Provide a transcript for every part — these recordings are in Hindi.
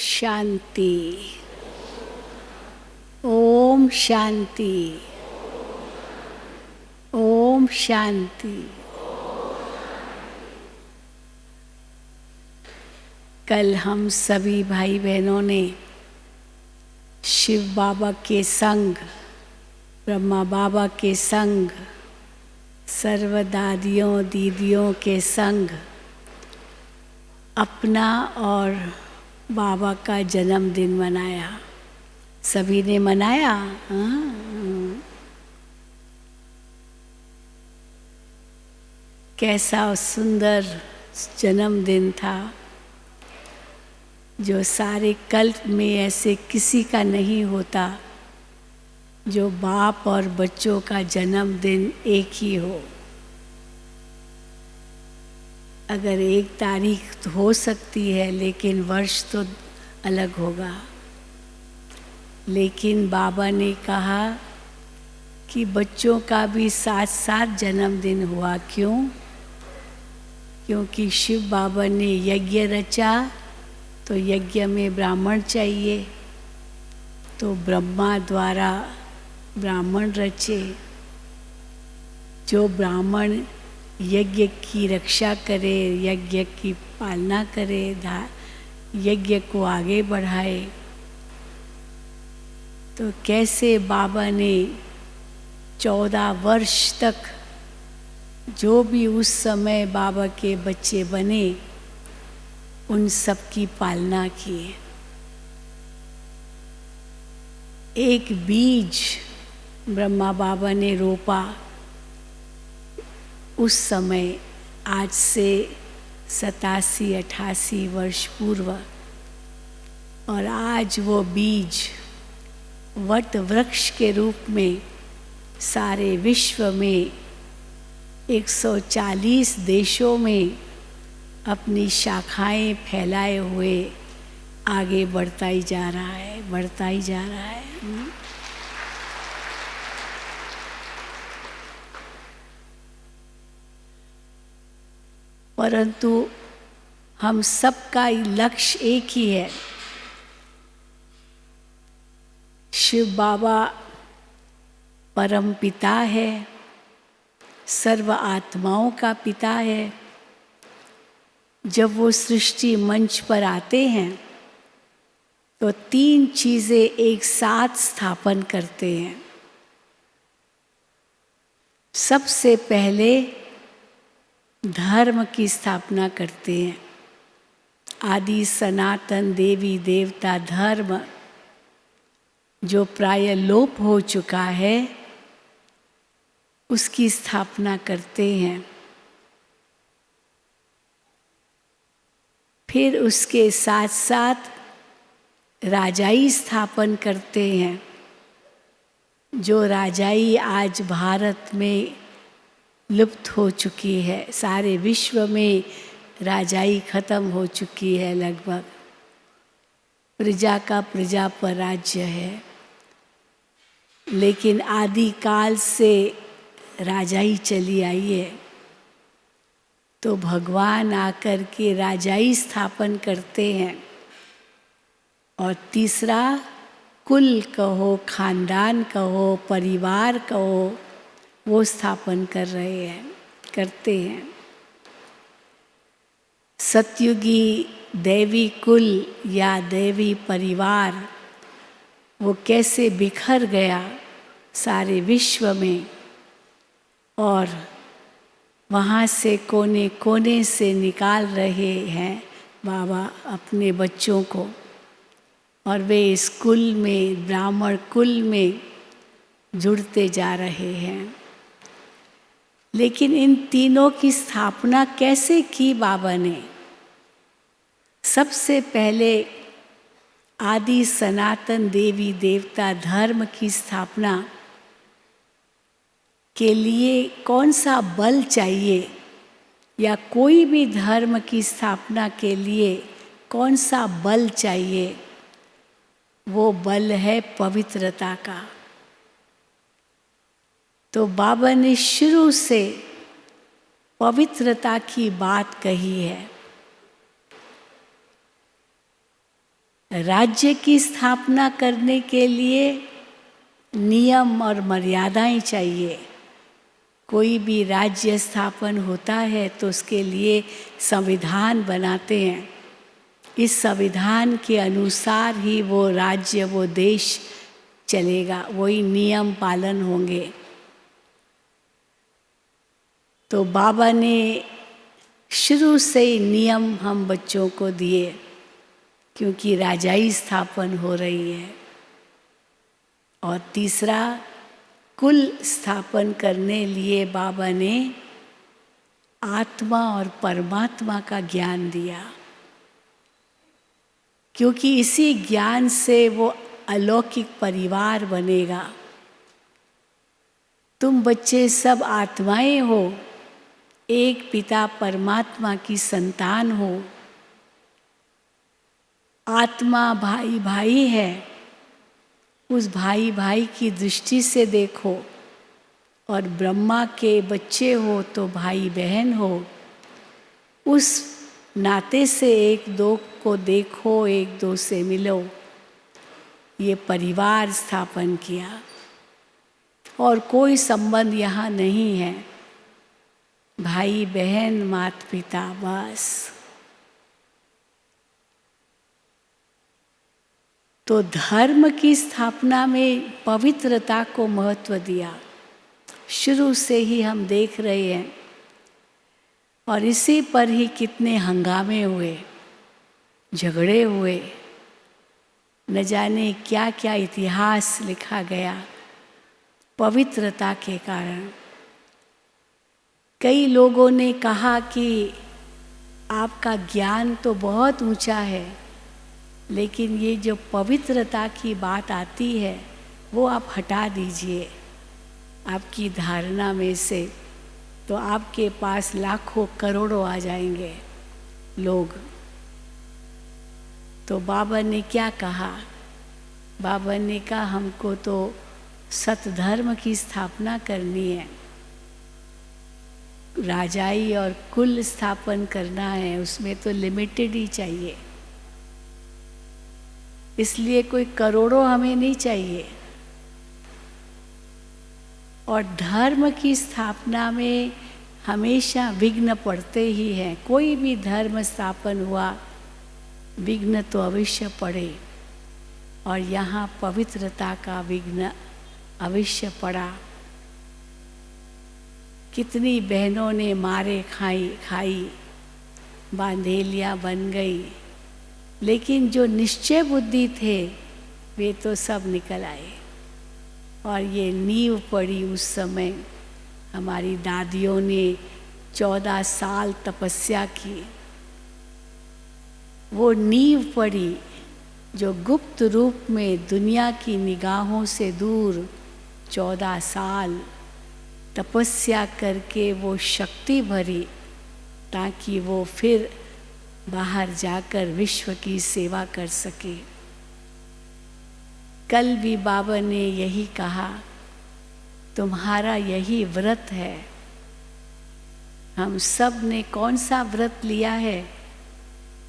शांति। ओम शांति। ओम शांति। कल हम सभी भाई बहनों ने शिव बाबा के संग, ब्रह्मा बाबा के संग, सर्व दादियों दीदियों के संग अपना और बाबा का जन्मदिन मनाया। सभी ने मनाया। हाँ। कैसा सुंदर जन्मदिन था, जो सारे कल्प में ऐसे किसी का नहीं होता, जो बाप और बच्चों का जन्मदिन एक ही हो। अगर एक तारीख तो हो सकती है, लेकिन वर्ष तो अलग होगा। लेकिन बाबा ने कहा कि बच्चों का भी साथ साथ जन्मदिन हुआ। क्यों? क्योंकि शिव बाबा ने यज्ञ रचा, तो यज्ञ में ब्राह्मण चाहिए, तो ब्रह्मा द्वारा ब्राह्मण रचे। जो ब्राह्मण यज्ञ की रक्षा करे, यज्ञ की पालना करे, यज्ञ को आगे बढ़ाए, तो कैसे बाबा ने 14 वर्ष तक जो भी उस समय बाबा के बच्चे बने, उन सब की पालना की। एक बीज ब्रह्मा बाबा ने रोपा उस समय, आज से 87-88 वर्ष पूर्व, और आज वो बीज वट वृक्ष के रूप में सारे विश्व में 140 देशों में अपनी शाखाएं फैलाए हुए आगे बढ़ता ही जा रहा है, बढ़ता ही जा रहा है। परंतु हम सबका लक्ष्य एक ही है। शिव बाबा परम पिता है, सर्व आत्माओं का पिता है। जब वो सृष्टि मंच पर आते हैं तो 3 चीज़ें एक साथ स्थापन करते हैं। सबसे पहले धर्म की स्थापना करते हैं। आदि सनातन देवी देवता धर्म, जो प्राय लोप हो चुका है, उसकी स्थापना करते हैं। फिर उसके साथ साथ राजाई स्थापन करते हैं। जो राजाई आज भारत में लुप्त हो चुकी है, सारे विश्व में राजाई खत्म हो चुकी है लगभग। प्रजा का प्रजा पर राज्य है, लेकिन आदि काल से राजाई चली आई है। तो भगवान आकर के राजाई स्थापन करते हैं। और तीसरा, कुल कहो, खानदान कहो, परिवार कहो, वो स्थापन करते हैं। सतयुगी दैवी कुल या दैवी परिवार वो कैसे बिखर गया सारे विश्व में, और वहाँ से कोने कोने से निकाल रहे हैं बाबा अपने बच्चों को, और वे इस कुल में, ब्राह्मण कुल में जुड़ते जा रहे हैं। लेकिन इन तीनों की स्थापना कैसे की बाबा ने? सबसे पहले आदि सनातन देवी देवता धर्म की स्थापना के लिए कौन सा बल चाहिए, या कोई भी धर्म की स्थापना के लिए कौन सा बल चाहिए? वो बल है पवित्रता का। तो बाबा ने शुरू से पवित्रता की बात कही है। राज्य की स्थापना करने के लिए नियम और मर्यादाएं चाहिए। कोई भी राज्य स्थापन होता है तो उसके लिए संविधान बनाते हैं। इस संविधान के अनुसार ही वो राज्य, वो देश चलेगा, वही नियम पालन होंगे। तो बाबा ने शुरू से ही नियम हम बच्चों को दिए, क्योंकि राजाई स्थापन हो रही है। और तीसरा, कुल स्थापन करने लिए बाबा ने आत्मा और परमात्मा का ज्ञान दिया, क्योंकि इसी ज्ञान से वो अलौकिक परिवार बनेगा। तुम बच्चे सब आत्माएं हो, एक पिता परमात्मा की संतान हो। आत्मा भाई भाई है, उस भाई भाई की दृष्टि से देखो। और ब्रह्मा के बच्चे हो तो भाई बहन हो, उस नाते से एक दो को देखो, एक दो से मिलो। ये परिवार स्थापन किया और कोई संबंध यहाँ नहीं है, भाई बहन माता पिता बस। तो धर्म की स्थापना में पवित्रता को महत्व दिया, शुरू से ही हम देख रहे हैं। और इसी पर ही कितने हंगामे हुए, झगड़े हुए, न जाने क्या क्या इतिहास लिखा गया पवित्रता के कारण। कई लोगों ने कहा कि आपका ज्ञान तो बहुत ऊंचा है, लेकिन ये जो पवित्रता की बात आती है वो आप हटा दीजिए आपकी धारणा में से, तो आपके पास लाखों करोड़ों आ जाएंगे लोग। तो बाबा ने क्या कहा? बाबा ने कहा हमको तो सतधर्म की स्थापना करनी है, राजाई और कुल स्थापन करना है, उसमें तो लिमिटेड ही चाहिए। इसलिए कोई करोड़ों हमें नहीं चाहिए। और धर्म की स्थापना में हमेशा विघ्न पड़ते ही हैं। कोई भी धर्म स्थापन हुआ, विघ्न तो अवश्य पड़े, और यहाँ पवित्रता का विघ्न अवश्य पड़ा। कितनी बहनों ने मारे खाई, बांधेलियाँ बन गई, लेकिन जो निश्चय बुद्धि थे वे तो सब निकल आए। और ये नींव पड़ी उस समय, हमारी दादियों ने 14 साल तपस्या की। वो नींव पड़ी जो गुप्त रूप में दुनिया की निगाहों से दूर 14 साल तपस्या करके वो शक्ति भरी, ताकि वो फिर बाहर जाकर विश्व की सेवा कर सके। कल भी बाबा ने यही कहा, तुम्हारा यही व्रत है। हम सब ने कौन सा व्रत लिया है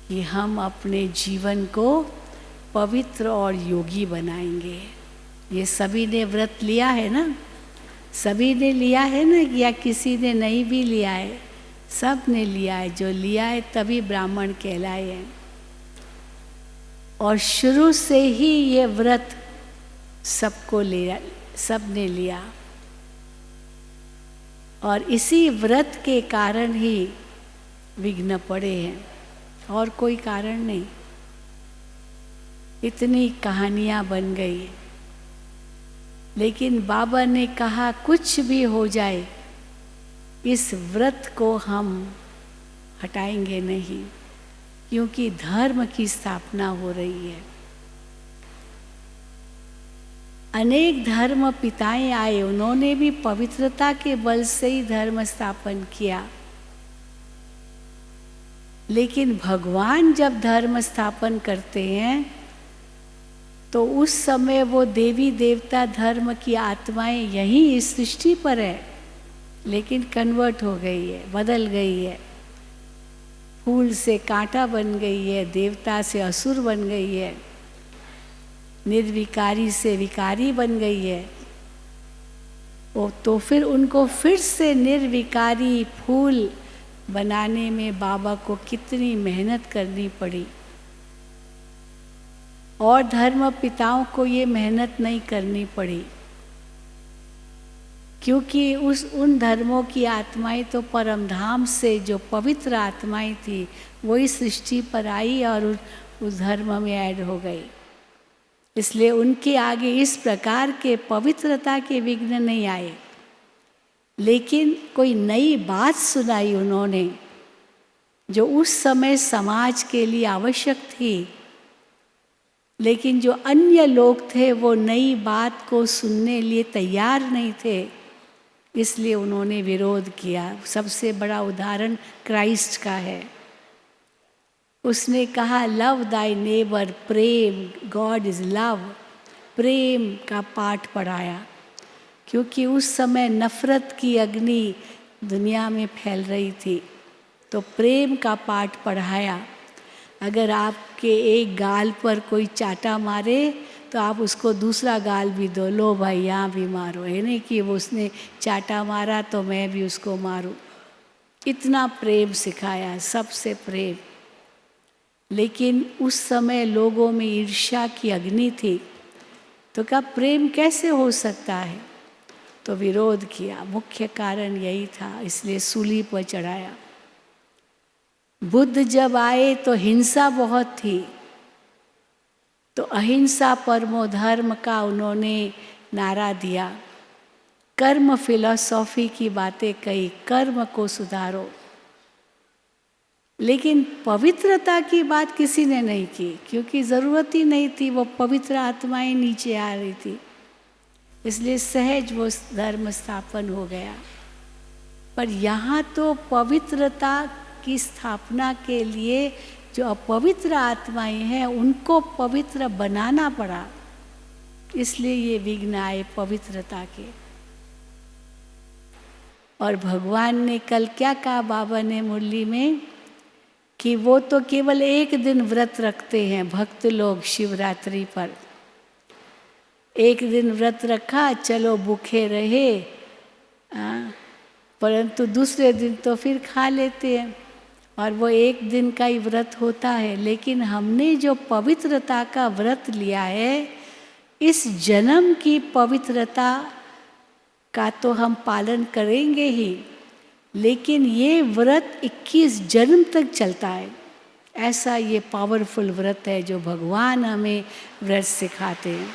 कि हम अपने जीवन को पवित्र और योगी बनाएंगे। ये सभी ने व्रत लिया है ना, सभी ने लिया है ना, या किसी ने नहीं भी लिया है? सब ने लिया है। जो लिया है तभी ब्राह्मण कहलाए हैं। और शुरू से ही ये व्रत सबको लिया, सब ने लिया। और इसी व्रत के कारण ही विघ्न पड़े हैं, और कोई कारण नहीं। इतनी कहानियाँ बन गई, लेकिन बाबा ने कहा कुछ भी हो जाए, इस व्रत को हम हटाएंगे नहीं, क्योंकि धर्म की स्थापना हो रही है। अनेक धर्म पिताएं आए, उन्होंने भी पवित्रता के बल से ही धर्म स्थापन किया। लेकिन भगवान जब धर्म स्थापन करते हैं तो उस समय वो देवी देवता धर्म की आत्माएं यहीं इस सृष्टि पर है, लेकिन कन्वर्ट हो गई है, बदल गई है। फूल से कांटा बन गई है, देवता से असुर बन गई है। निर्विकारी से विकारी बन गई है। वो तो फिर उनको फिर से निर्विकारी फूल बनाने में बाबा को कितनी मेहनत करनी पड़ी, और धर्म पिताओं को ये मेहनत नहीं करनी पड़ी, क्योंकि उन धर्मों की आत्माएं तो परम धाम से जो पवित्र आत्माएं थी वही सृष्टि पर आई और उस धर्म में ऐड हो गई। इसलिए उनके आगे इस प्रकार के पवित्रता के विघ्न नहीं आए। लेकिन कोई नई बात सुनाई उन्होंने जो उस समय समाज के लिए आवश्यक थी, लेकिन जो अन्य लोग थे वो नई बात को सुनने लिए तैयार नहीं थे, इसलिए उन्होंने विरोध किया। सबसे बड़ा उदाहरण क्राइस्ट का है। उसने कहा लव दाई नेबर, प्रेम, गॉड इज लव, प्रेम का पाठ पढ़ाया, क्योंकि उस समय नफरत की अग्नि दुनिया में फैल रही थी, तो प्रेम का पाठ पढ़ाया। अगर आपके एक गाल पर कोई चाटा मारे तो आप उसको दूसरा गाल भी दो, लो भाई यहाँ भी मारो, है नहीं कि वो उसने चाटा मारा तो मैं भी उसको मारूं। इतना प्रेम सिखाया, सबसे प्रेम। लेकिन उस समय लोगों में ईर्ष्या की अग्नि थी, तो क्या प्रेम कैसे हो सकता है, तो विरोध किया। मुख्य कारण यही था, इसलिए सूली पर चढ़ाया। बुद्ध जब आए तो हिंसा बहुत थी, तो अहिंसा परमो धर्म का उन्होंने नारा दिया। कर्म फिलॉसॉफी की बातें कही, कर्म को सुधारो। लेकिन पवित्रता की बात किसी ने नहीं की, क्योंकि ज़रूरत ही नहीं थी, वो पवित्र आत्माएं नीचे आ रही थी, इसलिए सहज वो धर्म स्थापन हो गया। पर यहाँ तो पवित्रता की स्थापना के लिए जो अपवित्र आत्माएं हैं उनको पवित्र बनाना पड़ा, इसलिए ये विघ्न आए पवित्रता के। और भगवान ने कल क्या कहा बाबा ने मुरली में, कि वो तो केवल एक दिन व्रत रखते हैं भक्त लोग शिवरात्रि पर। एक दिन व्रत रखा, चलो भूखे रहे, परंतु दूसरे दिन तो फिर खा लेते हैं, और वो एक दिन का ही व्रत होता है। लेकिन हमने जो पवित्रता का व्रत लिया है, इस जन्म की पवित्रता का तो हम पालन करेंगे ही, लेकिन ये व्रत 21 जन्म तक चलता है। ऐसा ये पावरफुल व्रत है जो भगवान हमें व्रत सिखाते हैं,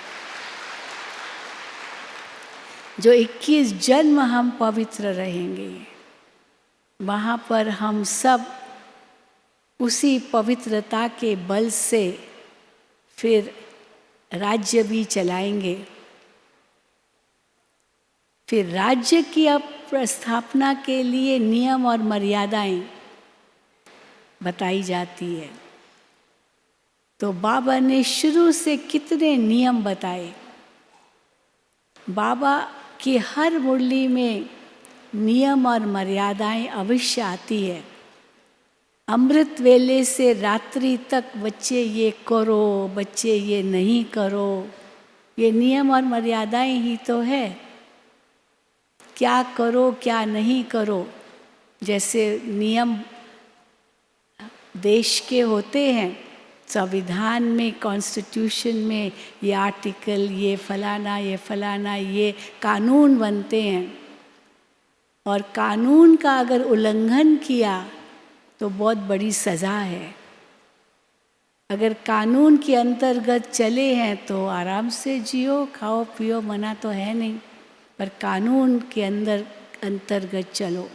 जो 21 जन्म हम पवित्र रहेंगे। वहाँ पर हम सब उसी पवित्रता के बल से फिर राज्य भी चलाएंगे। फिर राज्य की स्थापना के लिए नियम और मर्यादाएं बताई जाती है। तो बाबा ने शुरू से कितने नियम बताए। बाबा की हर मुरली में नियम और मर्यादाएं अवश्य आती है। अमृत वेले से रात्रि तक बच्चे ये करो, बच्चे ये नहीं करो, ये नियम और मर्यादाएं ही तो है। क्या करो क्या नहीं करो, जैसे नियम देश के होते हैं, संविधान में, कॉन्स्टिट्यूशन में ये आर्टिकल, ये फलाना, ये कानून बनते हैं। और कानून का अगर उल्लंघन किया तो बहुत बड़ी सज़ा है। अगर कानून के अंतर्गत चले हैं तो आराम से जियो, खाओ पियो, मना तो है नहीं, पर कानून के अंतर्गत चलो।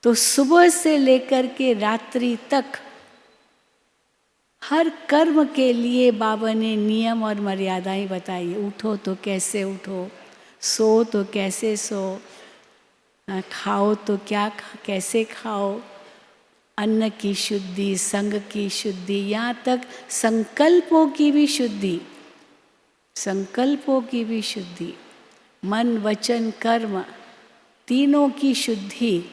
तो सुबह से लेकर के रात्रि तक हर कर्म के लिए बाबा ने नियम और मर्यादाएं बताई। उठो तो कैसे उठो, सो तो कैसे सो, खाओ तो कैसे खाओ, अन्न की शुद्धि, संग की शुद्धि, यहाँ तक संकल्पों की भी शुद्धि, संकल्पों की भी शुद्धि, मन वचन कर्म तीनों की शुद्धि,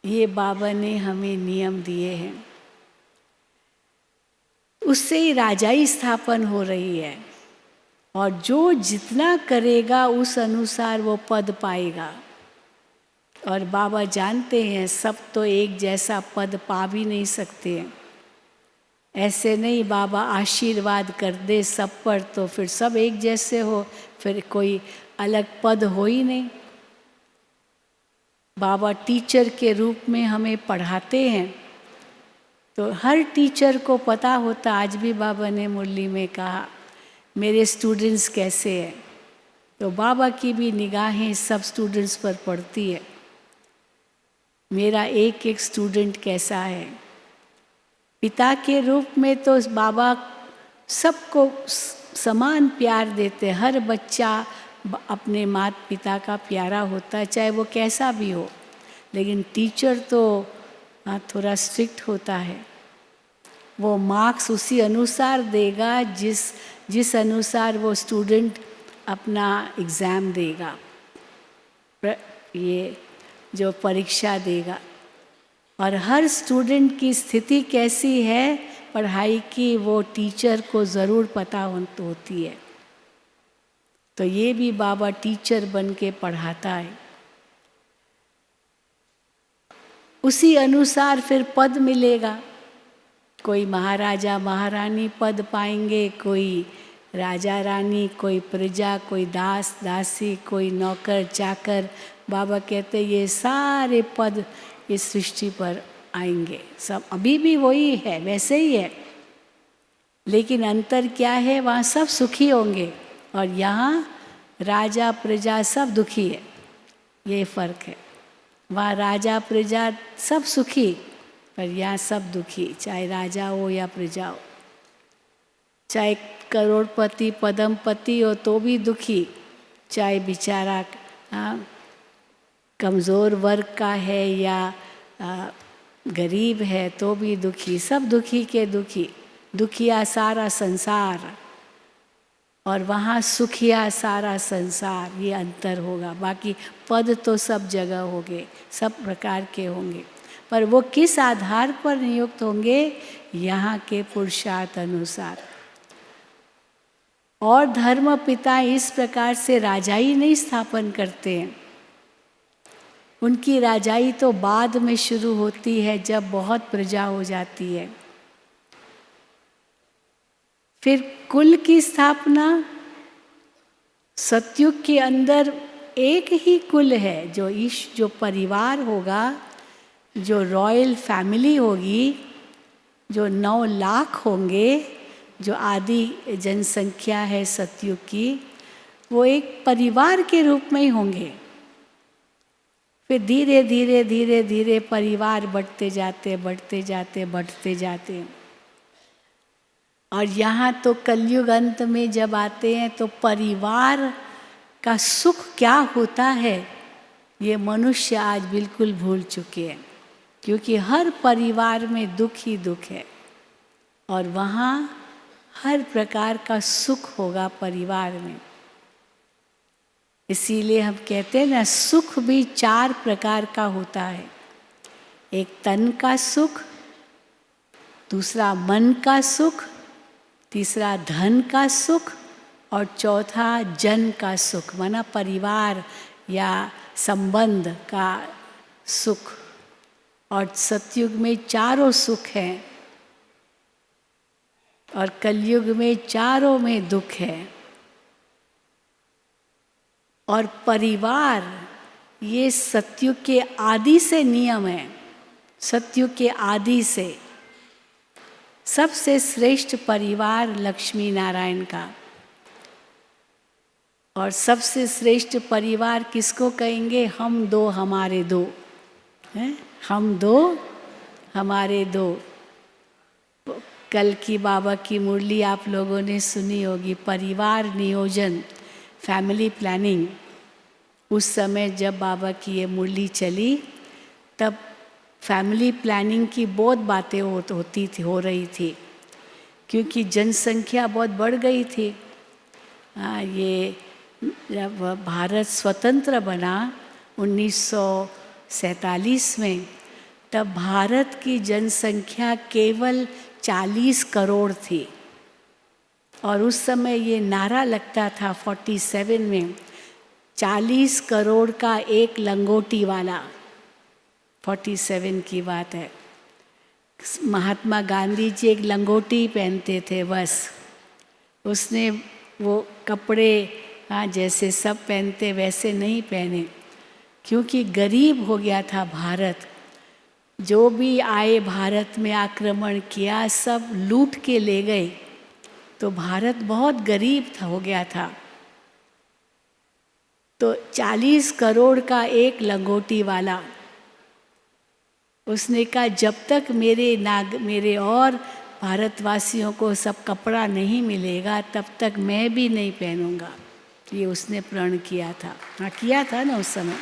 ये बाबा ने हमें नियम दिए हैं। उससे ही राजाई स्थापन हो रही है। और जो जितना करेगा उस अनुसार वो पद पाएगा। और बाबा जानते हैं सब तो एक जैसा पद पा भी नहीं सकते हैं। ऐसे नहीं बाबा आशीर्वाद कर दे सब पर तो फिर सब एक जैसे हो, फिर कोई अलग पद हो ही नहीं। बाबा टीचर के रूप में हमें पढ़ाते हैं तो हर टीचर को पता होता, आज भी बाबा ने मुरली में कहा मेरे स्टूडेंट्स कैसे हैं, तो बाबा की भी निगाहें सब स्टूडेंट्स पर पड़ती है। मेरा एक एक स्टूडेंट कैसा है। पिता के रूप में तो बाबा सबको समान प्यार देते। हर बच्चा अपने माता पिता का प्यारा होता है, चाहे वो कैसा भी हो। लेकिन टीचर तो थोड़ा स्ट्रिक्ट होता है। वो मार्क्स उसी अनुसार देगा जिस अनुसार वो स्टूडेंट अपना एग्ज़ाम देगा, ये जो परीक्षा देगा। और हर स्टूडेंट की स्थिति कैसी है पढ़ाई की, वो टीचर को ज़रूर पता होती है। तो ये भी बाबा टीचर बन के पढ़ाता है। उसी अनुसार फिर पद मिलेगा। कोई महाराजा महारानी पद पाएंगे, कोई राजा रानी, कोई प्रजा, कोई दास दासी, कोई नौकर चाकर। बाबा कहते ये सारे पद इस सृष्टि पर आएंगे। सब अभी भी वही है, वैसे ही है, लेकिन अंतर क्या है, वहाँ सब सुखी होंगे और यहाँ राजा प्रजा सब दुखी है। ये फर्क है। वहाँ राजा प्रजा सब सुखी, पर यहाँ सब दुखी, चाहे राजा हो या प्रजा हो। चाहे करोड़पति पद्मपति हो तो भी दुखी, चाहे बेचारा कमज़ोर वर्ग का है या गरीब है तो भी दुखी। सब दुखी के दुखी, दुखिया सारा संसार और वहाँ सुखिया सारा संसार। ये अंतर होगा। बाकी पद तो सब जगह होंगे, सब प्रकार के होंगे, पर वो किस आधार पर नियुक्त होंगे, यहाँ के पुरुषार्थ अनुसार। और धर्म पिता इस प्रकार से राजाई नहीं स्थापन करते हैं। उनकी राजाई तो बाद में शुरू होती है, जब बहुत प्रजा हो जाती है। फिर कुल की स्थापना, सतयुग के अंदर एक ही कुल है, जो परिवार होगा, जो रॉयल फैमिली होगी, जो 9 लाख होंगे, जो आदि जनसंख्या है सतयुग की, वो एक परिवार के रूप में ही होंगे। फिर धीरे धीरे धीरे धीरे परिवार बढ़ते जाते बढ़ते जाते बढ़ते जाते। और यहाँ तो कलयुग अंत में जब आते हैं तो परिवार का सुख क्या होता है ये मनुष्य आज बिल्कुल भूल चुके हैं, क्योंकि हर परिवार में दुख ही दुख है। और वहाँ हर प्रकार का सुख होगा परिवार में। इसीलिए हम कहते हैं ना, सुख भी 4 प्रकार का होता है। एक तन का सुख, दूसरा मन का सुख, तीसरा धन का सुख और चौथा जन का सुख, माना परिवार या संबंध का सुख। और सतयुग में चारों सुख हैं और कलयुग में चारों में दुख है। और परिवार ये सतयुग के आदि से नियम है। सतयुग के आदि से सबसे श्रेष्ठ परिवार लक्ष्मी नारायण का। और सबसे श्रेष्ठ परिवार किसको कहेंगे? हम दो हमारे दो, हैं? हम दो हमारे दो। कल की बाबा की मुरली आप लोगों ने सुनी होगी, परिवार नियोजन, फैमिली प्लानिंग। उस समय जब बाबा की ये मुरली चली तब फैमिली प्लानिंग की बहुत बातें हो रही थी, क्योंकि जनसंख्या बहुत बढ़ गई थी। ये जब भारत स्वतंत्र बना 1947 में, तब भारत की जनसंख्या केवल 40 करोड़ थी। और उस समय ये नारा लगता था 47 में, 40 करोड़ का एक लंगोटी वाला। 47 की बात है। महात्मा गांधी जी एक लंगोटी पहनते थे बस। उसने वो कपड़े जैसे सब पहनते वैसे नहीं पहने, क्योंकि गरीब हो गया था भारत। जो भी आए भारत में आक्रमण किया, सब लूट के ले गए, तो भारत बहुत गरीब था, हो गया था। तो 40 करोड़ का एक लंगोटी वाला, उसने कहा जब तक मेरे और भारतवासियों को सब कपड़ा नहीं मिलेगा तब तक मैं भी नहीं पहनूंगा। ये उसने प्रण किया था। हाँ, किया था ना उस समय।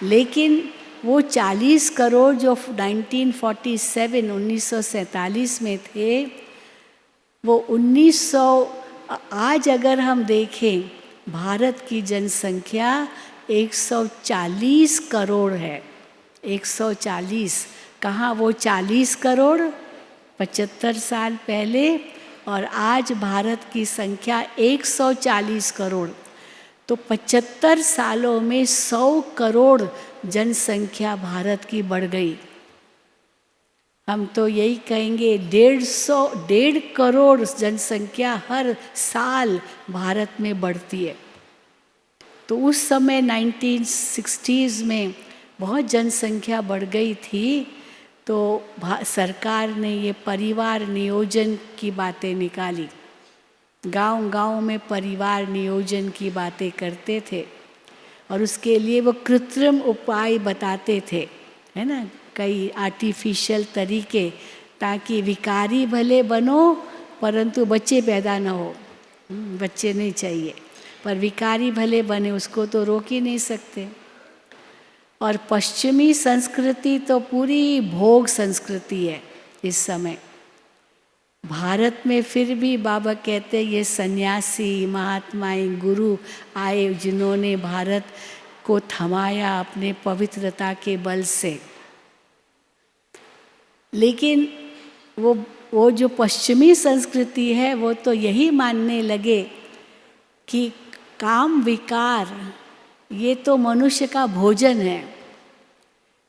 लेकिन वो 40 करोड़ जो 1947 में थे, वो 1900, आज अगर हम देखें भारत की जनसंख्या 140 करोड़ है। 140, कहाँ वो 40 करोड़ 75 साल पहले, और आज भारत की संख्या 140 करोड़। तो 75 सालों में 100 करोड़ जनसंख्या भारत की बढ़ गई। हम तो यही कहेंगे 1.5 करोड़ जनसंख्या हर साल भारत में बढ़ती है। तो उस समय 1960s में बहुत जनसंख्या बढ़ गई थी, तो सरकार ने ये परिवार नियोजन की बातें निकाली। गांव-गांव में परिवार नियोजन की बातें करते थे, और उसके लिए वो कृत्रिम उपाय बताते थे, है ना, कई आर्टिफिशियल तरीके, ताकि विकारी भले बनो परंतु बच्चे पैदा ना हो। बच्चे नहीं चाहिए, पर विकारी भले बने उसको तो रोक ही नहीं सकते। और पश्चिमी संस्कृति तो पूरी भोग संस्कृति है इस समय। भारत में फिर भी बाबा कहते ये सन्यासी महात्माएं गुरु आए जिन्होंने भारत को थमाया अपने पवित्रता के बल से। लेकिन वो जो पश्चिमी संस्कृति है वो तो यही मानने लगे कि काम विकार ये तो मनुष्य का भोजन है।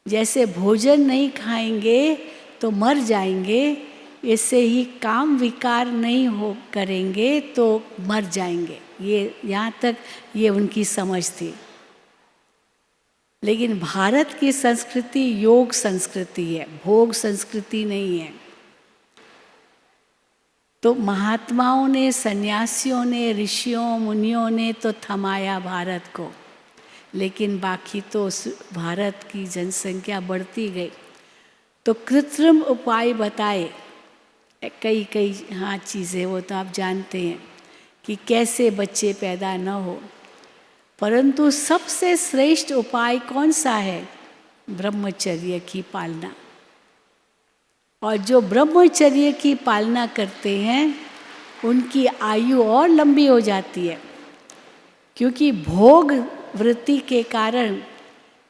जैसे भोजन नहीं खाएंगे तो मर जाएंगे, ऐसे ही काम विकार नहीं करेंगे तो मर जाएंगे। ये यहाँ तक ये उनकी समझ थी। लेकिन भारत की संस्कृति योग संस्कृति है, भोग संस्कृति नहीं है। तो महात्माओं ने, सन्यासियों ने, ऋषियों मुनियों ने तो थमाया भारत को, लेकिन बाकी तो भारत की जनसंख्या बढ़ती गई। तो कृत्रिम उपाय बताए कई चीज़ें, वो तो आप जानते हैं कि कैसे बच्चे पैदा न हो। परंतु सबसे श्रेष्ठ उपाय कौन सा है? ब्रह्मचर्य की पालना। और जो ब्रह्मचर्य की पालना करते हैं उनकी आयु और लंबी हो जाती है, क्योंकि भोग वृत्ति के कारण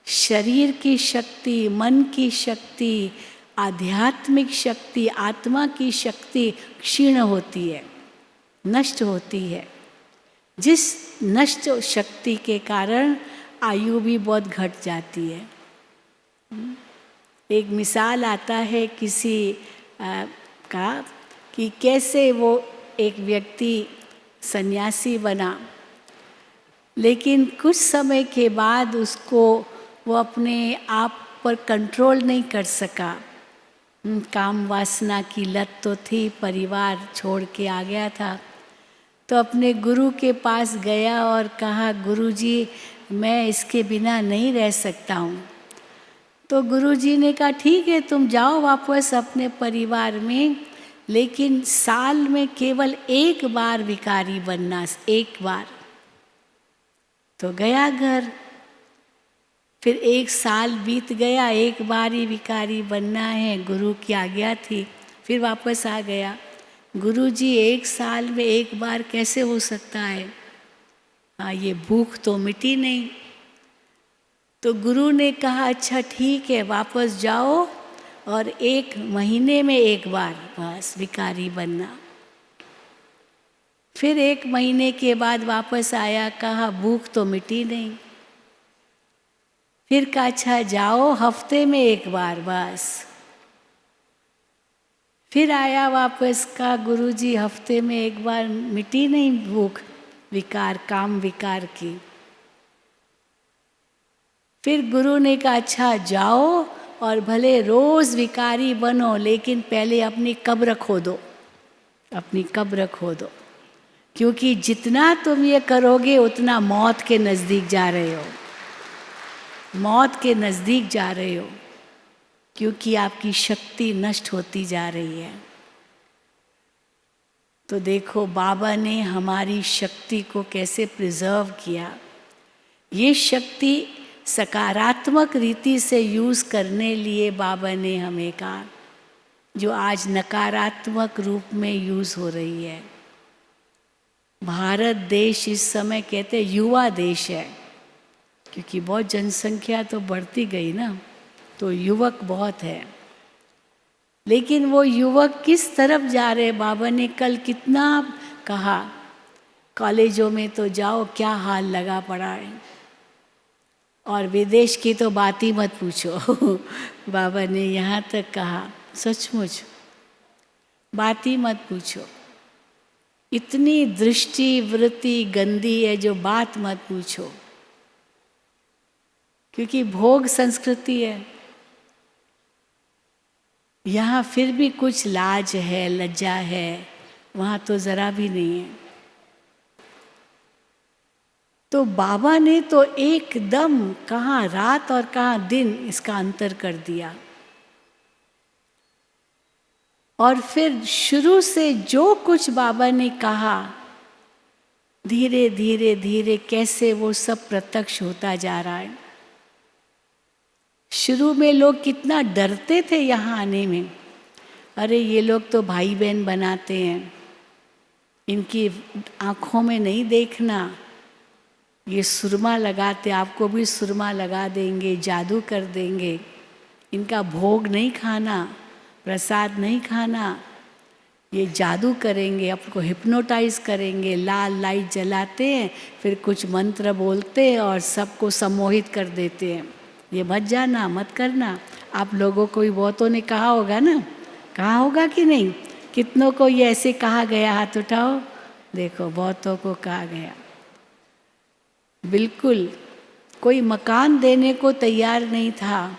शरीर की शक्ति, मन की शक्ति, आध्यात्मिक शक्ति, आत्मा की शक्ति क्षीण होती है, नष्ट होती है। जिस नष्ट शक्ति के कारण आयु भी बहुत घट जाती है। एक मिसाल आता है किसी का कि कैसे वो एक व्यक्ति सन्यासी बना, लेकिन कुछ समय के बाद उसको वो अपने आप पर कंट्रोल नहीं कर सका। काम वासना की लत तो थी, परिवार छोड़ के आ गया था। तो अपने गुरु के पास गया और कहा, गुरुजी मैं इसके बिना नहीं रह सकता हूँ। तो गुरुजी ने कहा ठीक है, तुम जाओ वापस अपने परिवार में, लेकिन साल में केवल एक बार विकारी बनना, एक बार। तो गया घर, फिर 1 साल बीत गया, एक बार ही विकारी बनना है, गुरु की आज्ञा थी। फिर वापस आ गया। गुरुजी 1 साल में एक बार कैसे हो सकता है? हाँ, ये भूख तो मिटी नहीं। तो गुरु ने कहा अच्छा ठीक है, वापस जाओ और 1 महीने में एक बार बस भिखारी बनना। फिर 1 महीने के बाद वापस आया, कहा भूख तो मिटी नहीं। फिर कहा अच्छा जाओ हफ्ते में एक बार बस। फिर आया वापस, का गुरुजी हफ्ते में एक बार मिटी नहीं भूख, विकार काम विकार की। फिर गुरु ने कहा अच्छा जाओ और भले रोज विकारी बनो, लेकिन पहले अपनी कब्र खोदो, अपनी कब्र खोदो, क्योंकि जितना तुम ये करोगे उतना मौत के नज़दीक जा रहे हो, मौत के नज़दीक जा रहे हो, क्योंकि आपकी शक्ति नष्ट होती जा रही है। तो देखो बाबा ने हमारी शक्ति को कैसे प्रिजर्व किया। ये शक्ति सकारात्मक रीति से यूज़ करने लिए बाबा ने हमें कहा, जो आज नकारात्मक रूप में यूज़ हो रही है। भारत देश इस समय कहते हैं युवा देश है, क्योंकि बहुत जनसंख्या तो बढ़ती गई ना, तो युवक बहुत है। लेकिन वो युवक किस तरफ जा रहे, बाबा ने कल कितना कहा, कॉलेजों में तो जाओ क्या हाल लगा पड़ा है, और विदेश की तो बात ही मत पूछो। बाबा ने यहाँ तक कहा, सचमुच बात ही मत पूछो, इतनी दृष्टि वृत्ति गंदी है जो बात मत पूछो, क्योंकि भोग संस्कृति है। यहाँ फिर भी कुछ लाज है, लज्जा है, वहाँ तो ज़रा भी नहीं है। तो बाबा ने तो एकदम कहाँ रात और कहाँ दिन इसका अंतर कर दिया, और फिर शुरू से जो कुछ बाबा ने कहा, धीरे धीरे धीरे कैसे वो सब प्रत्यक्ष होता जा रहा है। शुरू में लोग कितना डरते थे यहाँ आने में, अरे ये लोग तो भाई बहन बनाते हैं, इनकी आँखों में नहीं देखना, ये सुरमा लगाते, आपको भी सुरमा लगा देंगे, जादू कर देंगे, इनका भोग नहीं खाना, प्रसाद नहीं खाना, ये जादू करेंगे, आपको हिप्नोटाइज करेंगे, लाल लाइट जलाते हैं, फिर कुछ मंत्र बोलते हैं और सबको सम्मोहित कर देते हैं, ये मत जाना, मत करना। आप लोगों को भी बहुतों ने कहा होगा ना, कहा होगा कि नहीं, कितनों को ये ऐसे कहा गया, हाथ उठाओ, देखो बहुतों को कहा गया। बिल्कुल कोई मकान देने को तैयार नहीं था,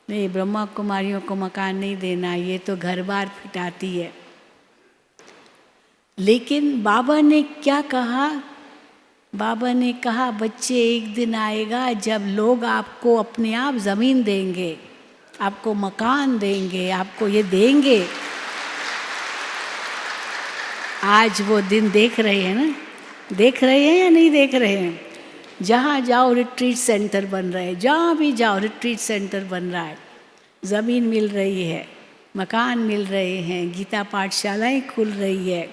नहीं ब्रह्मा कुमारियों को मकान नहीं देना, ये तो घर बार फिटाती है। लेकिन बाबा ने क्या कहा, बाबा ने कहा बच्चे एक दिन आएगा जब लोग आपको अपने आप ज़मीन देंगे, आपको मकान देंगे, आपको ये देंगे। आज वो दिन देख रहे हैं ना, देख रहे हैं या नहीं देख रहे हैं। जहाँ जाओ रिट्रीट सेंटर बन रहे हैं, जहाँ भी जाओ रिट्रीट सेंटर बन रहा है, ज़मीन मिल रही है, मकान मिल रहे हैं, गीता पाठशालाएँ खुल रही है।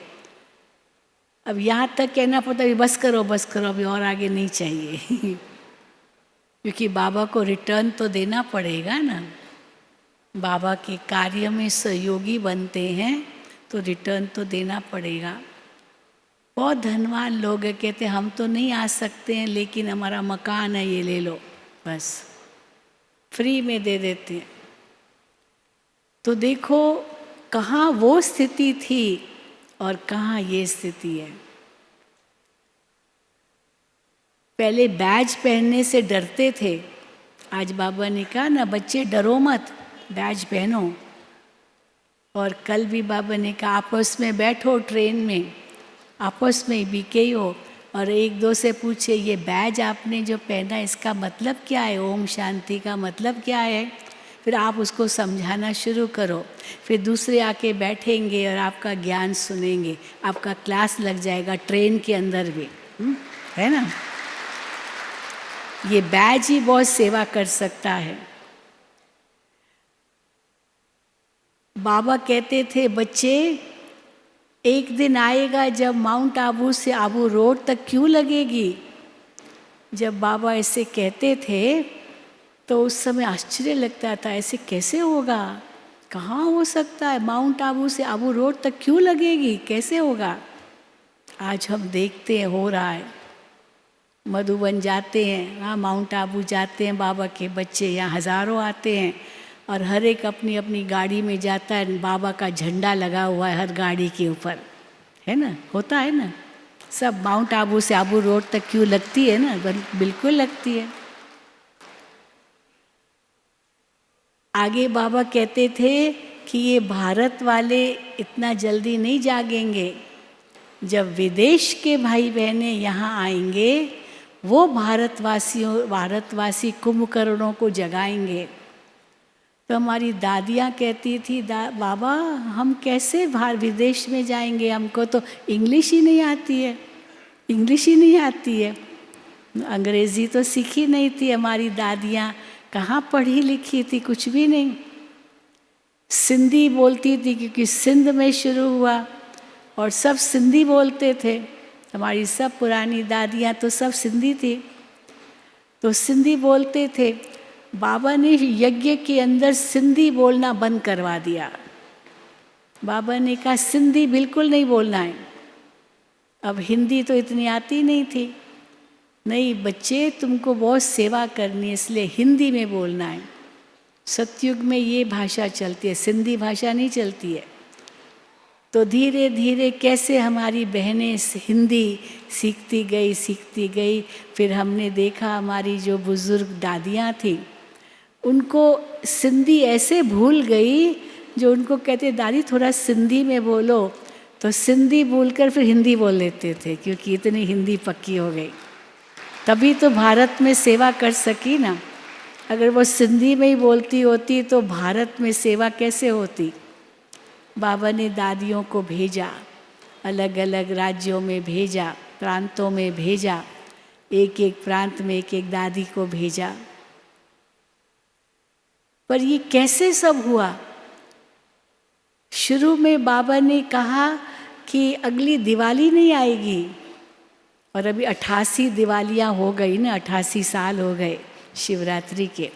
अब यहाँ तक कहना पड़ता है बस करो बस करो, अभी और आगे नहीं चाहिए। क्योंकि बाबा को रिटर्न तो देना पड़ेगा ना, बाबा के कार्य में सहयोगी बनते हैं तो रिटर्न तो देना पड़ेगा। बहुत धनवान लोग हैं, कहते हम तो नहीं आ सकते हैं, लेकिन हमारा मकान है, ये ले लो, बस फ्री में दे देते हैं। तो देखो कहाँ वो स्थिति थी और कहाँ ये स्थिति है। पहले बैज पहनने से डरते थे, आज बाबा ने कहा ना बच्चे डरो मत, बैज पहनो। और कल भी बाबा ने कहा आपस में बैठो ट्रेन में, आपस में बीके हो, और एक दो से पूछे ये बैज आपने जो पहना इसका मतलब क्या है, ओम शांति का मतलब क्या है। फिर आप उसको समझाना शुरू करो, फिर दूसरे आके बैठेंगे और आपका ज्ञान सुनेंगे, आपका क्लास लग जाएगा ट्रेन के अंदर भी, है ना। ये बैज ही बहुत सेवा कर सकता है। बाबा कहते थे बच्चे एक दिन आएगा जब माउंट आबू से आबू रोड तक क्यों लगेगी। जब बाबा ऐसे कहते थे तो उस समय आश्चर्य लगता था, ऐसे कैसे होगा, कहाँ हो सकता है? माउंट आबू से आबू रोड तक क्यों लगेगी? कैसे होगा? आज हम देखते हैं हो रहा है। मधुबन जाते हैं, हाँ माउंट आबू जाते हैं, बाबा के बच्चे यहाँ हज़ारों आते हैं और हर एक अपनी अपनी गाड़ी में जाता है, बाबा का झंडा लगा हुआ है हर गाड़ी के ऊपर, है ना? होता है ना? सब माउंट आबू से आबू रोड तक क्यों लगती है ना? बिल्कुल लगती है। आगे बाबा कहते थे कि ये भारत वाले इतना जल्दी नहीं जागेंगे, जब विदेश के भाई बहनें यहाँ आएंगे वो भारतवासी कुंभकर्णों को जगाएंगे। तो हमारी दादियाँ कहती थी, बाबा हम कैसे बाहर विदेश में जाएंगे, हमको तो इंग्लिश ही नहीं आती है, इंग्लिश ही नहीं आती है, अंग्रेज़ी तो सीखी नहीं थी हमारी दादियाँ, कहाँ पढ़ी लिखी थी, कुछ भी नहीं। सिंधी बोलती थी क्योंकि सिंध में शुरू हुआ और सब सिंधी बोलते थे, हमारी सब पुरानी दादियाँ तो सब सिंधी थी, तो सिंधी बोलते थे। बाबा ने यज्ञ के अंदर सिंधी बोलना बंद करवा दिया। बाबा ने कहा सिंधी बिल्कुल नहीं बोलना है। अब हिंदी तो इतनी आती नहीं थी, नहीं बच्चे तुमको बहुत सेवा करनी है इसलिए हिंदी में बोलना है। सतयुग में ये भाषा चलती है, सिंधी भाषा नहीं चलती है। तो धीरे धीरे कैसे हमारी बहनें हिंदी सीखती गई। फिर हमने देखा हमारी जो बुज़ुर्ग दादियाँ थी उनको सिंधी ऐसे भूल गई, जो उनको कहते दादी थोड़ा सिंधी में बोलो, तो सिंधी भूलकर फिर हिंदी बोल लेते थे क्योंकि इतनी हिंदी पक्की हो गई। तभी तो भारत में सेवा कर सकी ना, अगर वो सिंधी में ही बोलती होती तो भारत में सेवा कैसे होती। बाबा ने दादियों को भेजा, अलग अलग राज्यों में भेजा, प्रांतों में भेजा, एक एक प्रांत में एक एक दादी को भेजा। पर ये कैसे सब हुआ? शुरू में बाबा ने कहा कि अगली दिवाली नहीं आएगी, और अभी 88 दिवालियाँ हो गई ना, 88 साल हो गए शिवरात्रि के।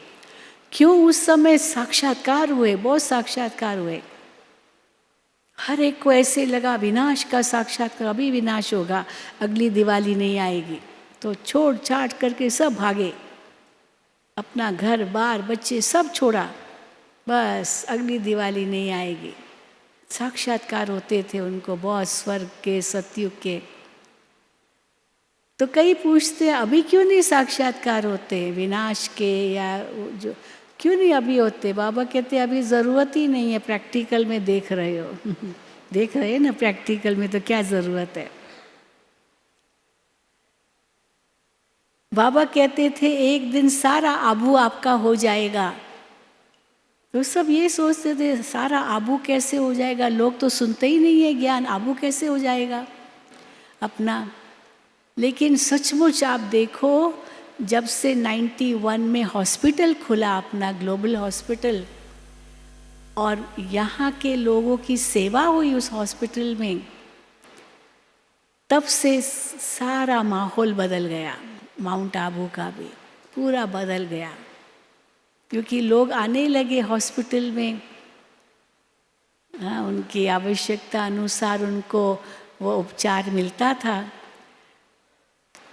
क्यों? उस समय साक्षात्कार हुए, बहुत साक्षात्कार हुए। हर एक को ऐसे लगा विनाश का साक्षात्कार, अभी विनाश होगा, अगली दिवाली नहीं आएगी। तो छोड़ छाड़ करके सब भागे, अपना घर बार बच्चे सब छोड़ा, बस अगली दिवाली नहीं आएगी। साक्षात्कार होते थे उनको बहुत, स्वर्ग के सतयुग के। तो कई पूछते हैं अभी क्यों नहीं साक्षात्कार होते विनाश के, या जो क्यों नहीं अभी होते? बाबा कहते हैं अभी ज़रूरत ही नहीं है, प्रैक्टिकल में देख रहे हो देख रहे हैं ना प्रैक्टिकल में, तो क्या ज़रूरत है। बाबा कहते थे एक दिन सारा आबू आपका हो जाएगा। तो सब ये सोचते थे सारा आबू कैसे हो जाएगा, लोग तो सुनते ही नहीं है ज्ञान, आबू कैसे हो जाएगा अपना। लेकिन सचमुच आप देखो, जब से 91 में हॉस्पिटल खुला अपना ग्लोबल हॉस्पिटल, और यहाँ के लोगों की सेवा हुई उस हॉस्पिटल में, तब से सारा माहौल बदल गया। माउंट आबू का भी पूरा बदल गया, क्योंकि लोग आने लगे हॉस्पिटल में। हाँ, उनकी आवश्यकता अनुसार उनको वो उपचार मिलता था,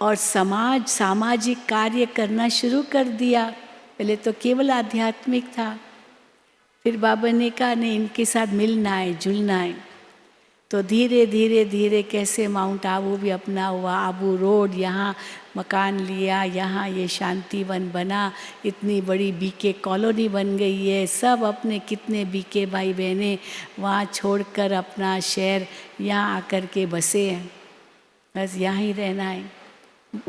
और सामाजिक कार्य करना शुरू कर दिया। पहले तो केवल आध्यात्मिक था, फिर बाबा ने कहा नहीं, इनके साथ मिलना है, जुलना है। तो धीरे धीरे धीरे कैसे माउंट आबू भी अपना हुआ, आबू रोड, यहाँ मकान लिया, यहाँ ये शांतिवन बना, इतनी बड़ी बीके कॉलोनी बन गई है। सब अपने कितने बीके भाई बहनें वहाँ छोड़कर अपना शहर यहाँ आकर के बसे हैं, बस यहाँ ही रहना है।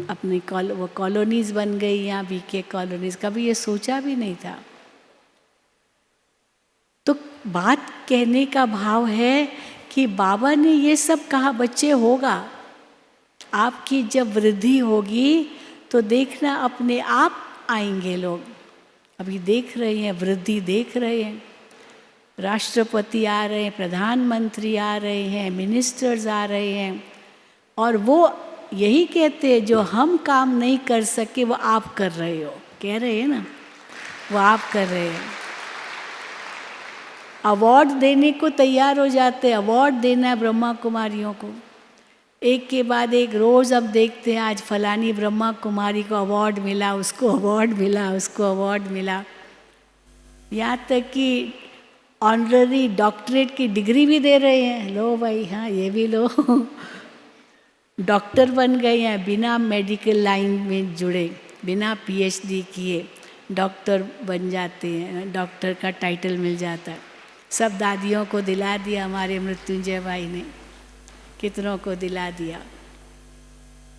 अपनी वो कॉलोनीज़ बन गई यहाँ, बीके कॉलोनीज़, कभी ये सोचा भी नहीं था। तो बात कहने का भाव है कि बाबा ने ये सब कहा बच्चे होगा, आपकी जब वृद्धि होगी तो देखना अपने आप आएंगे लोग। अभी देख रहे हैं, वृद्धि देख रहे हैं, राष्ट्रपति आ रहे हैं, प्रधानमंत्री आ रहे हैं, मिनिस्टर्स आ रहे हैं, और वो यही कहते हैं जो हम काम नहीं कर सके वो आप कर रहे हो, कह रहे हैं ना, वो आप कर रहे हैं। अवार्ड देने को तैयार हो जाते हैं, अवार्ड देना है ब्रह्मा कुमारियों को, एक के बाद एक। रोज़ अब देखते हैं आज फलानी ब्रह्मा कुमारी को अवार्ड मिला, उसको अवार्ड मिला, उसको अवार्ड मिला, यहाँ तक कि ऑनररी डॉक्टरेट की डिग्री भी दे रहे हैं। लो भाई, हाँ ये भी लो डॉक्टर बन गए हैं, बिना मेडिकल लाइन में जुड़े, बिना पीएचडी किए डॉक्टर बन जाते हैं, डॉक्टर का टाइटल मिल जाता है। सब दादियों को दिला दिया हमारे मृत्युंजय भाई ने, कितनों को दिला दिया।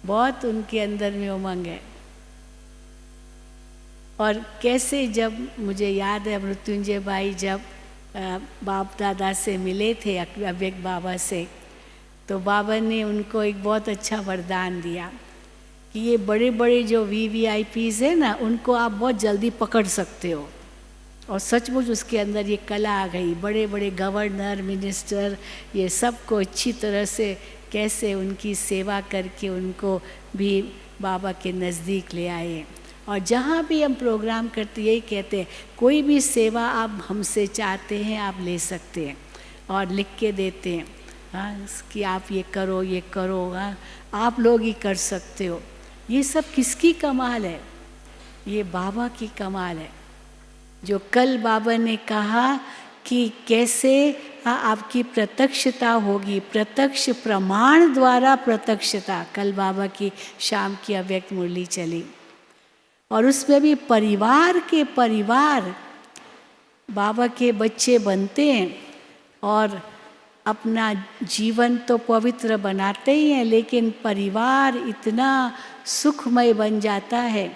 बहुत उनके अंदर में उमंग है। और कैसे, जब मुझे याद है मृत्युंजय भाई जब बाप दादा से मिले थे, अव्यक्त बाबा से, तो बाबा ने उनको एक बहुत अच्छा वरदान दिया कि ये बड़े बड़े जो VVIPs है ना, उनको आप बहुत जल्दी पकड़ सकते हो। और सचमुच उसके अंदर ये कला आ गई। बड़े बड़े गवर्नर, मिनिस्टर, ये सबको अच्छी तरह से कैसे उनकी सेवा करके उनको भी बाबा के नज़दीक ले आए। और जहाँ भी हम प्रोग्राम करते यही कहते हैं, कोई भी सेवा आप हमसे चाहते हैं आप ले सकते हैं, और लिख के देते हैं, हाँ, कि आप ये करो, ये करो, हाँ, आप लोग ही कर सकते हो। ये सब किसकी कमाल है? ये बाबा की कमाल है। जो कल बाबा ने कहा कि कैसे आपकी प्रत्यक्षता होगी, प्रत्यक्ष प्रमाण द्वारा प्रत्यक्षता। कल बाबा की शाम की अव्यक्त मुरली चली, और उसमें भी परिवार के परिवार बाबा के बच्चे बनते हैं, और अपना जीवन तो पवित्र बनाते ही हैं, लेकिन परिवार इतना सुखमय बन जाता है,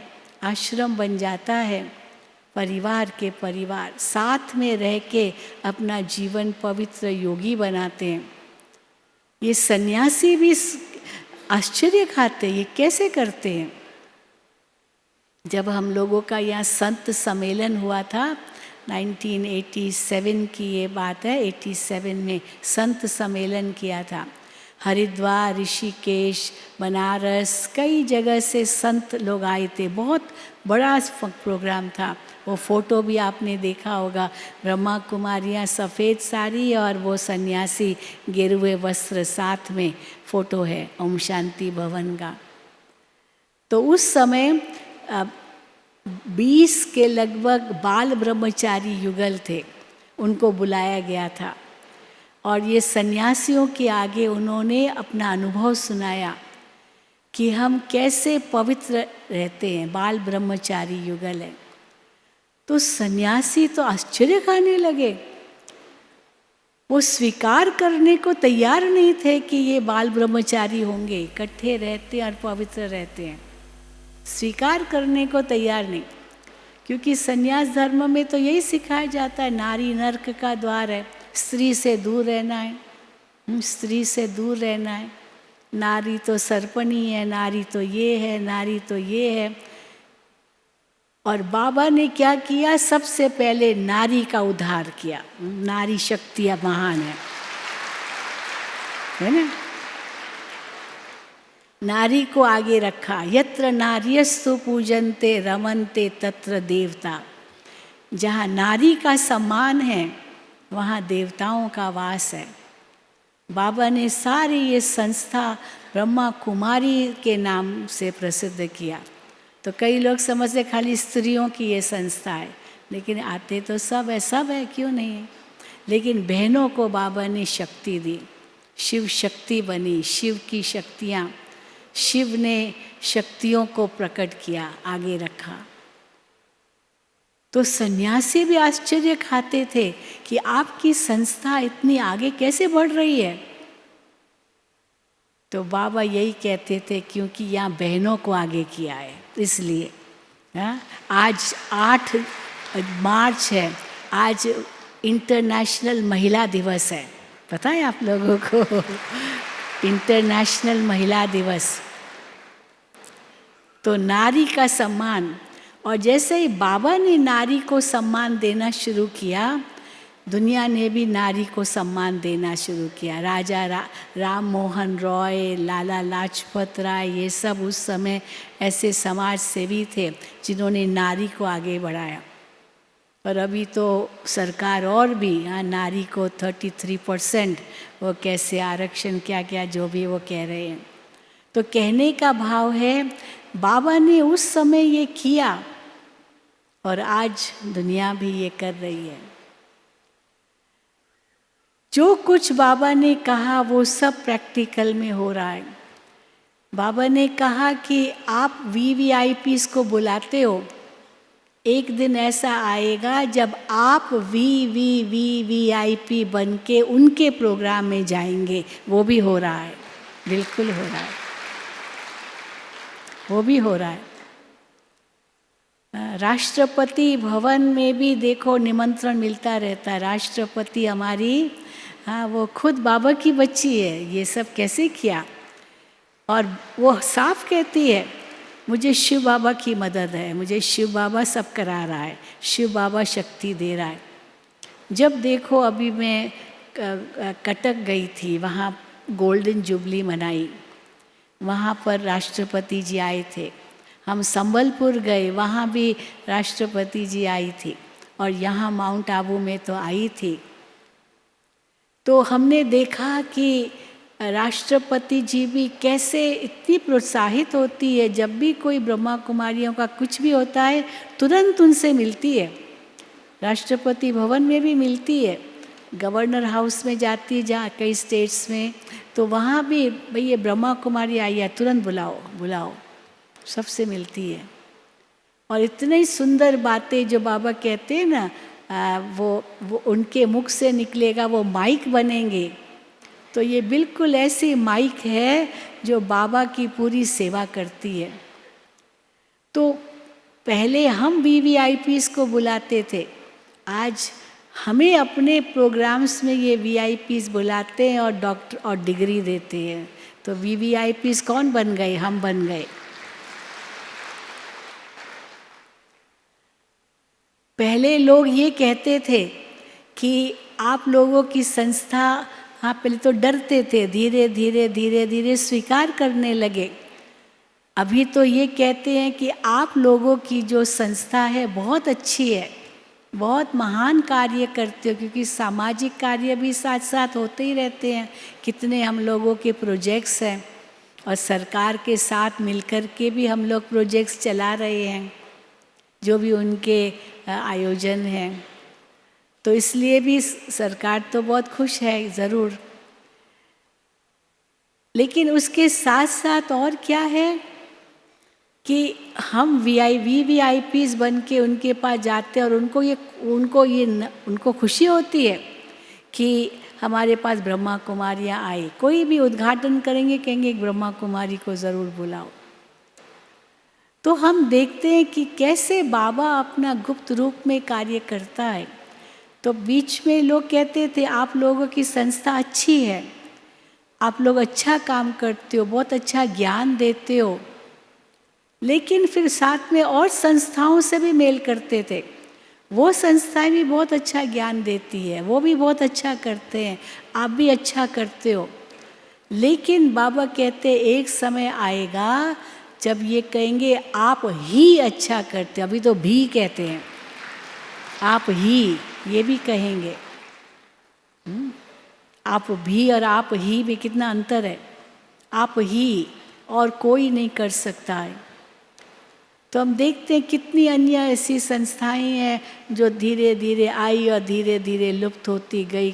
आश्रम बन जाता है। परिवार के परिवार साथ में रह के अपना जीवन पवित्र योगी बनाते हैं। ये सन्यासी भी आश्चर्य खाते हैं, ये कैसे करते हैं। जब हम लोगों का यहाँ संत सम्मेलन हुआ था 1987 की ये बात है, 87 में संत सम्मेलन किया था। हरिद्वार, ऋषिकेश, बनारस, कई जगह से संत लोग आए थे। बहुत बड़ा प्रोग्राम था। वो फ़ोटो भी आपने देखा होगा, ब्रह्मा कुमारियाँ सफ़ेद साड़ी और वो सन्यासी गेरुए वस्त्र, साथ में फ़ोटो है ओम शांति भवन का। तो उस समय 20 के लगभग बाल ब्रह्मचारी युगल थे, उनको बुलाया गया था, और ये सन्यासियों के आगे उन्होंने अपना अनुभव सुनाया कि हम कैसे पवित्र रहते हैं। बाल ब्रह्मचारी युगल है। तो सन्यासी तो आश्चर्य खाने लगे, वो स्वीकार करने को तैयार नहीं थे कि ये बाल ब्रह्मचारी होंगे, इकट्ठे रहते हैं और पवित्र रहते हैं। स्वीकार करने को तैयार नहीं, क्योंकि सन्यास धर्म में तो यही सिखाया जाता है, नारी नरक का द्वार है, स्त्री से दूर रहना है, स्त्री से दूर रहना है, नारी तो सर्पणी है, नारी तो ये है, नारी तो ये है। और बाबा ने क्या किया, सबसे पहले नारी का उद्धार किया। नारी शक्ति महान है ना। नारी को आगे रखा। यत्र नार्यस्तु पूजन्ते रमन्ते तत्र देवता। जहाँ नारी का सम्मान है वहाँ देवताओं का वास है। बाबा ने सारी ये संस्था ब्रह्मा कुमारी के नाम से प्रसिद्ध किया। तो कई लोग समझते खाली स्त्रियों की ये संस्था है, लेकिन आते तो सब है, सब है, क्यों नहीं है। लेकिन बहनों को बाबा ने शक्ति दी, शिव शक्ति बनी, शिव की शक्तियाँ, शिव ने शक्तियों को प्रकट किया, आगे रखा। तो सन्यासी भी आश्चर्य खाते थे कि आपकी संस्था इतनी आगे कैसे बढ़ रही है। तो बाबा यही कहते थे, क्योंकि यहाँ बहनों को आगे किया है, इसलिए। आज 8 मार्च है, आज इंटरनेशनल महिला दिवस है, पता है आप लोगों को। इंटरनेशनल महिला दिवस। तो नारी का सम्मान, और जैसे ही बाबा ने नारी को सम्मान देना शुरू किया, दुनिया ने भी नारी को सम्मान देना शुरू किया। राजा राम मोहन रॉय, लाला लाजपत राय, ये सब उस समय ऐसे समाज सेवी थे जिन्होंने नारी को आगे बढ़ाया। और अभी तो सरकार और भी नारी को 33% वो कैसे आरक्षण क्या क्या जो भी वो कह रहे हैं। तो कहने का भाव है बाबा ने उस समय ये किया और आज दुनिया भी ये कर रही है। जो कुछ बाबा ने कहा वो सब प्रैक्टिकल में हो रहा है। बाबा ने कहा कि आप VVIPs को बुलाते हो, एक दिन ऐसा आएगा जब आप VVVVIP बन के उनके प्रोग्राम में जाएंगे। वो भी हो रहा है, बिल्कुल हो रहा है, वो भी हो रहा है। राष्ट्रपति भवन में भी देखो निमंत्रण मिलता रहता है। राष्ट्रपति हमारी वो खुद बाबा की बच्ची है। ये सब कैसे किया? और वो साफ कहती है मुझे शिव बाबा की मदद है, मुझे शिव बाबा सब करा रहा है, शिव बाबा शक्ति दे रहा है। जब देखो अभी मैं कटक गई थी, वहाँ गोल्डन जुबली मनाई, वहाँ पर राष्ट्रपति जी आए थे। हम संबलपुर गए, वहाँ भी राष्ट्रपति जी आई थी, और यहाँ माउंट आबू में तो आई थी। तो हमने देखा कि राष्ट्रपति जी भी कैसे इतनी प्रोत्साहित होती है। जब भी कोई ब्रह्मा कुमारियों का कुछ भी होता है तुरंत उनसे मिलती है। राष्ट्रपति भवन में भी मिलती है, गवर्नर हाउस में जाती है जहाँ कई स्टेट्स में, तो वहाँ भी भाई ये ब्रह्मा कुमारी आई है, तुरंत बुलाओ बुलाओ, सबसे मिलती है। और इतनी सुंदर बातें जो बाबा कहते हैं ना, वो उनके मुख से निकलेगा, वो माइक बनेंगे। तो ये बिल्कुल ऐसी माइक है जो बाबा की पूरी सेवा करती है। तो पहले हम VVIPs को बुलाते थे, आज हमें अपने प्रोग्राम्स में ये VIPs बुलाते हैं और डॉक्टर और डिग्री देते हैं। तो VVIPs कौन बन गए? हम बन गए। पहले लोग ये कहते थे कि आप लोगों की संस्था, हाँ पहले तो डरते थे, धीरे धीरे धीरे धीरे स्वीकार करने लगे। अभी तो ये कहते हैं कि आप लोगों की जो संस्था है बहुत अच्छी है, बहुत महान कार्य करते हो, क्योंकि सामाजिक कार्य भी साथ साथ होते ही रहते हैं। कितने हम लोगों के प्रोजेक्ट्स हैं, और सरकार के साथ मिलकर के भी हम लोग प्रोजेक्ट्स चला रहे हैं, जो भी उनके आयोजन हैं। तो इसलिए भी सरकार तो बहुत खुश है ज़रूर। लेकिन उसके साथ साथ और क्या है कि हम VVIPs बन के उनके पास जाते हैं, और उनको खुशी होती है कि हमारे पास ब्रह्मा कुमारियाँ आए। कोई भी उद्घाटन करेंगे कहेंगे एक ब्रह्मा कुमारी को ज़रूर बुलाओ। तो हम देखते हैं कि कैसे बाबा अपना गुप्त रूप में कार्य करता है। तो बीच में लोग कहते थे आप लोगों की संस्था अच्छी है, आप लोग अच्छा काम करते हो, बहुत अच्छा ज्ञान देते हो। लेकिन फिर साथ में और संस्थाओं से भी मेल करते थे, वो संस्थाएं भी बहुत अच्छा ज्ञान देती है, वो भी बहुत अच्छा करते हैं, आप भी अच्छा करते हो। लेकिन बाबा कहते एक समय आएगा जब ये कहेंगे आप ही अच्छा करते हो। अभी तो भी कहते हैं, आप ही, ये भी कहेंगे। आप भी और आप ही में कितना अंतर है। आप ही और कोई नहीं कर सकता है। तो हम देखते हैं कितनी अन्य ऐसी संस्थाएं हैं जो धीरे धीरे आई और धीरे धीरे लुप्त होती गई,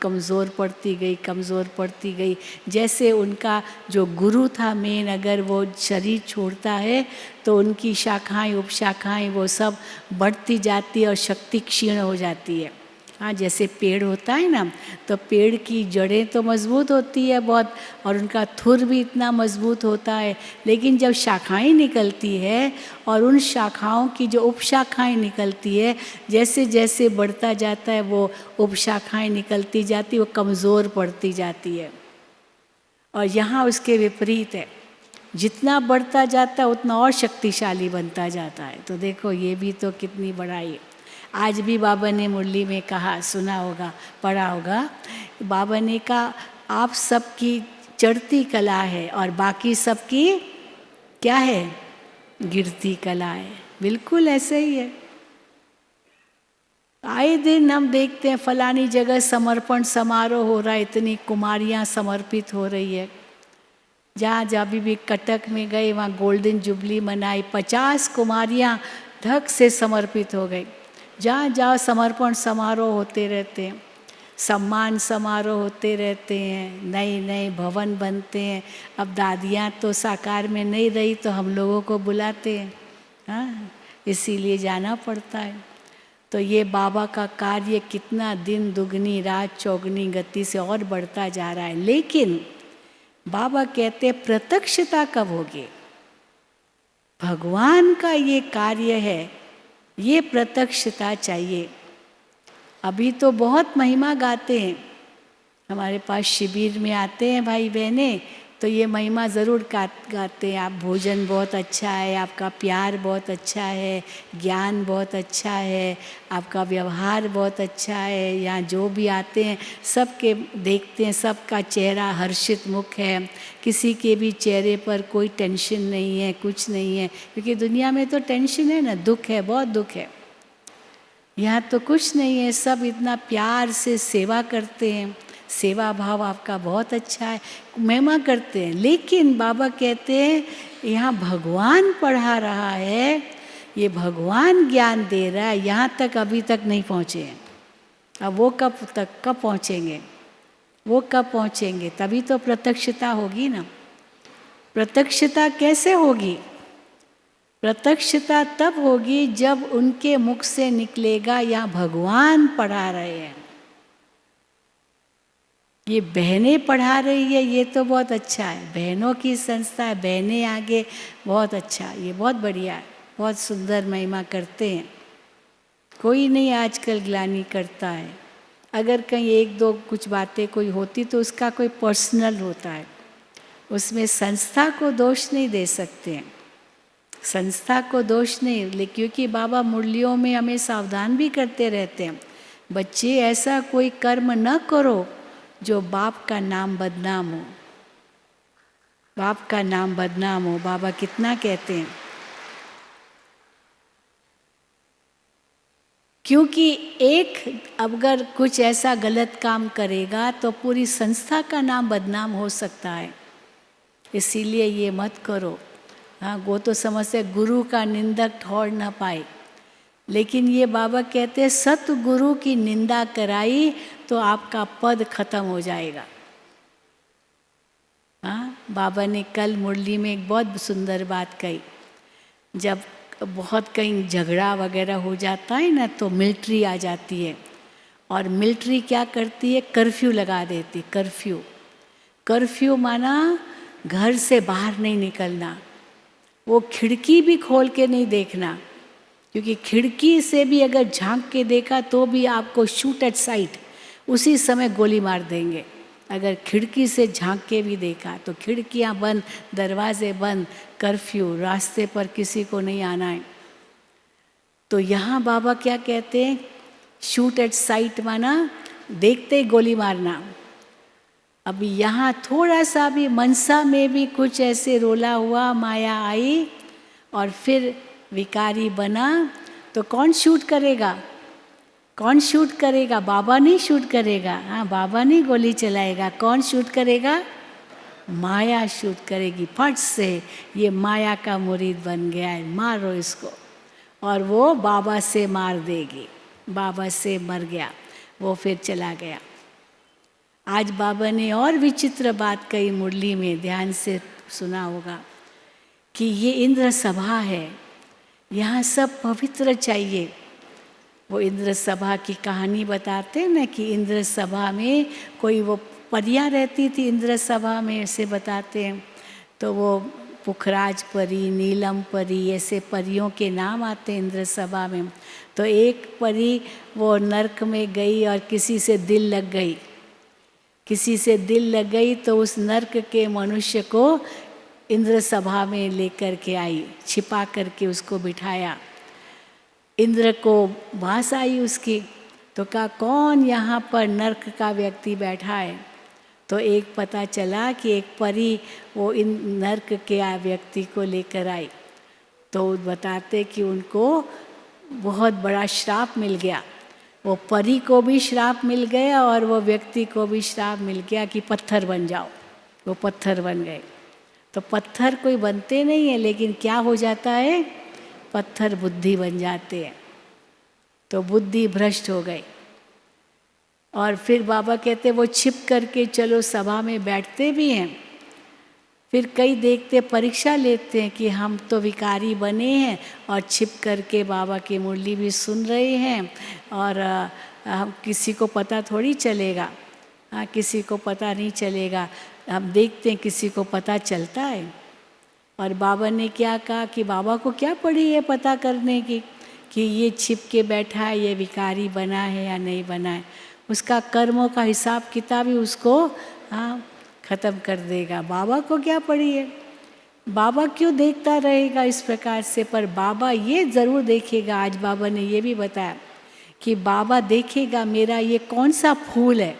कमज़ोर पड़ती गई। जैसे उनका जो गुरु था मेन, अगर वो शरीर छोड़ता है तो उनकी शाखाएं उपशाखाएं वो सब बढ़ती जाती है और शक्ति क्षीण हो जाती है। हाँ, जैसे पेड़ होता है ना, तो पेड़ की जड़ें तो मजबूत होती है बहुत, और उनका थुर भी इतना मजबूत होता है। लेकिन जब शाखाएं निकलती है और उन शाखाओं की जो उपशाखाएं निकलती है, जैसे जैसे बढ़ता जाता है वो उपशाखाएं निकलती जाती, वो कमज़ोर पड़ती जाती है। और यहाँ उसके विपरीत है, जितना बढ़ता जाता है उतना और शक्तिशाली बनता जाता है। तो देखो ये भी तो कितनी बड़ाई है। आज भी बाबा ने मुरली में कहा, सुना होगा, पढ़ा होगा, बाबा ने कहा आप सबकी चढ़ती कला है और बाकी सबकी क्या है? गिरती कला है। बिल्कुल ऐसे ही है। आए दिन हम देखते हैं फलानी जगह समर्पण समारोह हो रहा है, इतनी कुमारियाँ समर्पित हो रही है। जहाँ जहाँ भी कटक में गए वहाँ गोल्डन जुबली मनाई, 50 कुमारियाँ ढक से समर्पित हो गई। जहाँ जहाँ समर्पण समारोह होते रहते हैं, सम्मान समारोह होते रहते हैं, नए नए भवन बनते हैं। अब दादियाँ तो साकार में नहीं रही तो हम लोगों को बुलाते हैं, हाँ, इसीलिए जाना पड़ता है। तो ये बाबा का कार्य कितना दिन दुगनी रात चौगनी गति से और बढ़ता जा रहा है। लेकिन बाबा कहते प्रत्यक्षता कब होगी? भगवान का ये कार्य है, ये प्रत्यक्षता चाहिए। अभी तो बहुत महिमा गाते हैं, हमारे पास शिविर में आते हैं भाई बहनें, तो ये महिमा ज़रूर गाते हैं। आप भोजन बहुत अच्छा है, आपका प्यार बहुत अच्छा है, ज्ञान बहुत अच्छा है, आपका व्यवहार बहुत अच्छा है। यहाँ जो भी आते हैं सबके देखते हैं, सबका चेहरा हर्षित मुख है, किसी के भी चेहरे पर कोई टेंशन नहीं है, कुछ नहीं है। क्योंकि दुनिया में तो टेंशन है ना, दुख है, बहुत दुख है। यहाँ तो कुछ नहीं है, सब इतना प्यार से सेवा करते हैं, सेवा भाव आपका बहुत अच्छा है, महिमा करते हैं। लेकिन बाबा कहते हैं यहाँ भगवान पढ़ा रहा है, ये भगवान ज्ञान दे रहा है, यहाँ तक अभी तक नहीं पहुँचे हैं। अब वो कब पहुँचेंगे? वो कब पहुँचेंगे? तभी तो प्रत्यक्षता होगी ना। प्रत्यक्षता कैसे होगी? प्रत्यक्षता तब होगी जब उनके मुख से निकलेगा यहाँ भगवान पढ़ा रहे हैं। ये बहनें पढ़ा रही है, ये तो बहुत अच्छा है, बहनों की संस्था है, बहनें आगे, बहुत अच्छा, ये बहुत बढ़िया है, बहुत सुंदर महिमा करते हैं। कोई नहीं आजकल ग्लानि करता है। अगर कहीं एक दो कुछ बातें कोई होती तो उसका कोई पर्सनल होता है, उसमें संस्था को दोष नहीं दे सकते हैं, संस्था को दोष नहीं। क्योंकि बाबा मुरलियों में हमें सावधान भी करते रहते हैं, बच्चे ऐसा कोई कर्म न करो जो बाप का नाम बदनाम हो, बाप का नाम बदनाम हो। बाबा कितना कहते हैं, क्योंकि एक अगर कुछ ऐसा गलत काम करेगा तो पूरी संस्था का नाम बदनाम हो सकता है, इसीलिए ये मत करो। हाँ, वो तो समझते गुरु का निंदक ठौर न पाए, लेकिन ये बाबा कहते हैं सतगुरु की निंदा कराई तो आपका पद खत्म हो जाएगा। हाँ, बाबा ने कल मुरली में एक बहुत सुंदर बात कही, जब बहुत कहीं झगड़ा वगैरह हो जाता है ना तो मिलिट्री आ जाती है, और मिलिट्री क्या करती है, कर्फ्यू लगा देती। कर्फ्यू माना घर से बाहर नहीं निकलना, वो खिड़की भी खोल के नहीं देखना, क्योंकि खिड़की से भी अगर झांक के देखा तो भी आपको शूट एट साइट, उसी समय गोली मार देंगे। अगर खिड़की से झांक के भी देखा तो खिड़कियां बंद, दरवाजे बंद, कर्फ्यू, रास्ते पर किसी को नहीं आना है। तो यहाँ बाबा क्या कहते हैं, शूट एट साइट माना देखते ही गोली मारना। अभी यहाँ थोड़ा सा भी मनसा में भी कुछ ऐसे रोला हुआ, माया आई और फिर विकारी बना, तो कौन शूट करेगा? कौन शूट करेगा? बाबा नहीं शूट करेगा। हाँ, बाबा नहीं गोली चलाएगा, कौन शूट करेगा? माया शूट करेगी। फट से ये माया का मुरीद बन गया है, मारो इसको, और वो बाबा से मार देगी। बाबा से मर गया, वो फिर चला गया। आज बाबा ने और विचित्र बात कही मुरली में, ध्यान से सुना होगा, कि ये इंद्र सभा है, यहाँ सब पवित्र चाहिए। वो इंद्र सभा की कहानी बताते हैं ना, कि इंद्र सभा में कोई वो परियां रहती थी, इंद्र सभा में ऐसे बताते हैं। तो वो पुखराज परी, नीलम परी, ऐसे परियों के नाम आते हैं इंद्र सभा में। तो एक परी वो नरक में गई और किसी से दिल लग गई, किसी से दिल लग गई, तो उस नरक के मनुष्य को इंद्र सभा में लेकर के आई, छिपा करके उसको बिठाया। इंद्र को बांस आई उसकी, तो कहा कौन यहाँ पर नरक का व्यक्ति बैठा है? तो एक पता चला कि एक परी वो इन नरक के व्यक्ति को लेकर आई। तो बताते कि उनको बहुत बड़ा श्राप मिल गया, वो परी को भी श्राप मिल गया और वो व्यक्ति को भी श्राप मिल गया कि पत्थर बन जाओ। वो पत्थर बन गए। तो पत्थर कोई बनते नहीं है, लेकिन क्या हो जाता है, पत्थर बुद्धि बन जाते हैं। तो बुद्धि भ्रष्ट हो गई। और फिर बाबा कहते वो छिप करके चलो सभा में बैठते भी हैं। फिर कई देखते परीक्षा लेते हैं कि हम तो विकारी बने हैं और छिप करके बाबा की मुरली भी सुन रहे हैं और हम किसी को पता थोड़ी चलेगा। हाँ, किसी को पता नहीं चलेगा। हम देखते हैं किसी को पता चलता है। और बाबा ने क्या कहा कि बाबा को क्या पड़ी है पता करने की कि ये छिप के बैठा है, ये विकारी बना है या नहीं बना है। उसका कर्मों का हिसाब किताब ही उसको हाँ ख़त्म कर देगा। बाबा को क्या पड़ी है, बाबा क्यों देखता रहेगा इस प्रकार से। पर बाबा ये ज़रूर देखेगा। आज बाबा ने ये भी बताया कि बाबा देखेगा मेरा ये कौन सा फूल है,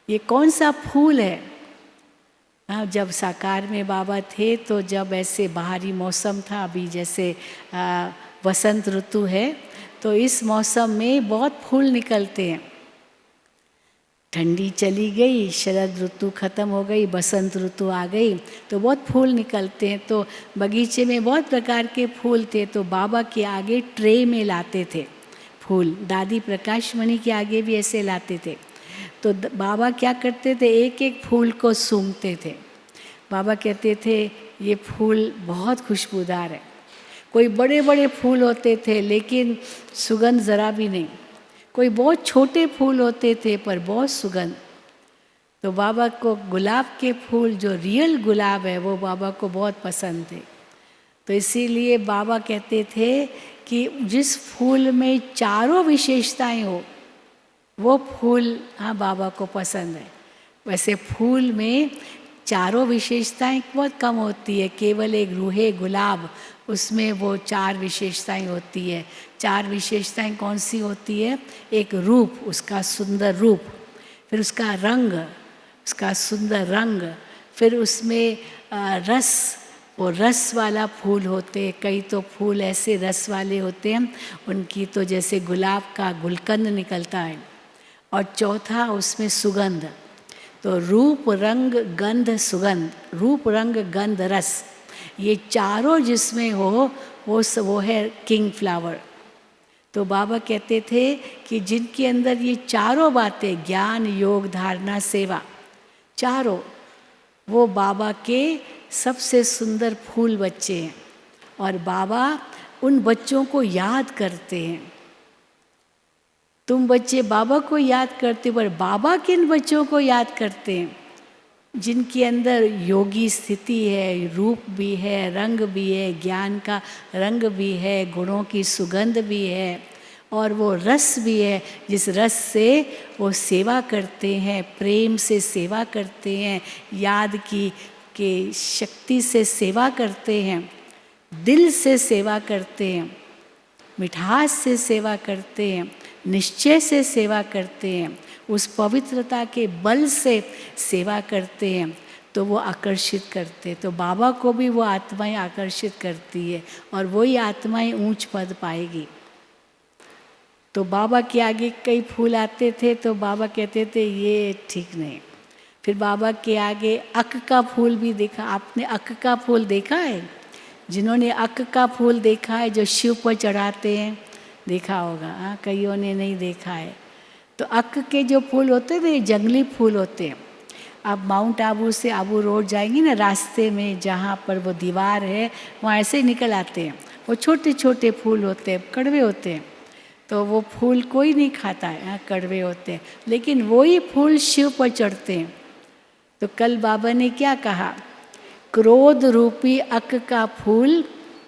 ये कौन सा फूल है। हाँ, जब साकार में बाबा थे तो जब ऐसे बाहरी मौसम था, अभी जैसे वसंत ऋतु है, तो इस मौसम में बहुत फूल निकलते हैं। ठंडी चली गई, शरद ऋतु खत्म हो गई, बसंत ऋतु आ गई, तो बहुत फूल निकलते हैं। तो बगीचे में बहुत प्रकार के फूल थे। तो बाबा के आगे ट्रे में लाते थे फूल। दादी प्रकाश मणि के आगे भी ऐसे लाते थे। तो बाबा क्या करते थे, एक एक फूल को सूंघते थे। बाबा कहते थे ये फूल बहुत खुशबूदार है। कोई बड़े बड़े फूल होते थे लेकिन सुगंध ज़रा भी नहीं। कोई बहुत छोटे फूल होते थे पर बहुत सुगंध। तो बाबा को गुलाब के फूल, जो रियल गुलाब है, वो बाबा को बहुत पसंद थे। तो इसीलिए बाबा कहते थे कि जिस फूल में चारों विशेषताएं हो वो फूल हाँ बाबा को पसंद है। वैसे फूल में चारों विशेषताएं बहुत कम होती है। केवल एक रूहे गुलाब, उसमें वो चार विशेषताएं होती है। चार विशेषताएं कौन सी होती है, एक रूप, उसका सुंदर रूप, फिर उसका रंग, उसका सुंदर रंग, फिर उसमें रस, वो रस वाला फूल होते। कई तो फूल ऐसे रस वाले होते हैं, उनकी तो जैसे गुलाब का गुलकंद निकलता है। और चौथा उसमें सुगंध। तो रूप रंग गंध सुगंध, रूप रंग गंध रस, ये चारों जिसमें हो वो है किंग फ्लावर। तो बाबा कहते थे कि जिनके अंदर ये चारों बातें, ज्ञान योग धारणा सेवा, चारों, वो बाबा के सबसे सुंदर फूल बच्चे हैं। और बाबा उन बच्चों को याद करते हैं। तुम बच्चे बाबा को याद करते हो, पर बाबा किन बच्चों को याद करते हैं, जिनके अंदर योगी स्थिति है, रूप भी है, रंग भी है, ज्ञान का रंग भी है, गुणों की सुगंध भी है, और वो रस भी है, जिस रस से वो सेवा करते हैं, प्रेम से सेवा करते हैं, याद की के शक्ति से सेवा करते हैं, दिल से सेवा करते हैं, मिठास से सेवा करते हैं, निश्चय से सेवा करते हैं, उस पवित्रता के बल से सेवा करते हैं, तो वो आकर्षित करते। तो बाबा को भी वो आत्माएं आकर्षित करती है और वही आत्माएं ऊंच पद पाएगी। तो बाबा के आगे कई फूल आते थे तो बाबा कहते थे ये ठीक नहीं। फिर बाबा के आगे अक का फूल भी देखा। आपने अक का फूल देखा है? जिन्होंने अक का फूल देखा है, जो शिव पर चढ़ाते हैं, देखा होगा। हाँ, कईयों ने नहीं देखा है। तो अक के जो फूल होते थे, जंगली फूल होते हैं। आप माउंट आबू से आबू रोड जाएंगी ना, रास्ते में जहाँ पर वो दीवार है, वहाँ ऐसे ही निकल आते हैं। वो छोटे छोटे फूल होते हैं, कड़वे होते हैं। तो वो फूल कोई नहीं खाता है, हाँ, कड़वे होते हैं, लेकिन वही फूल शिव पर चढ़ते हैं। तो कल बाबा ने क्या कहा, क्रोध रूपी अक का फूल,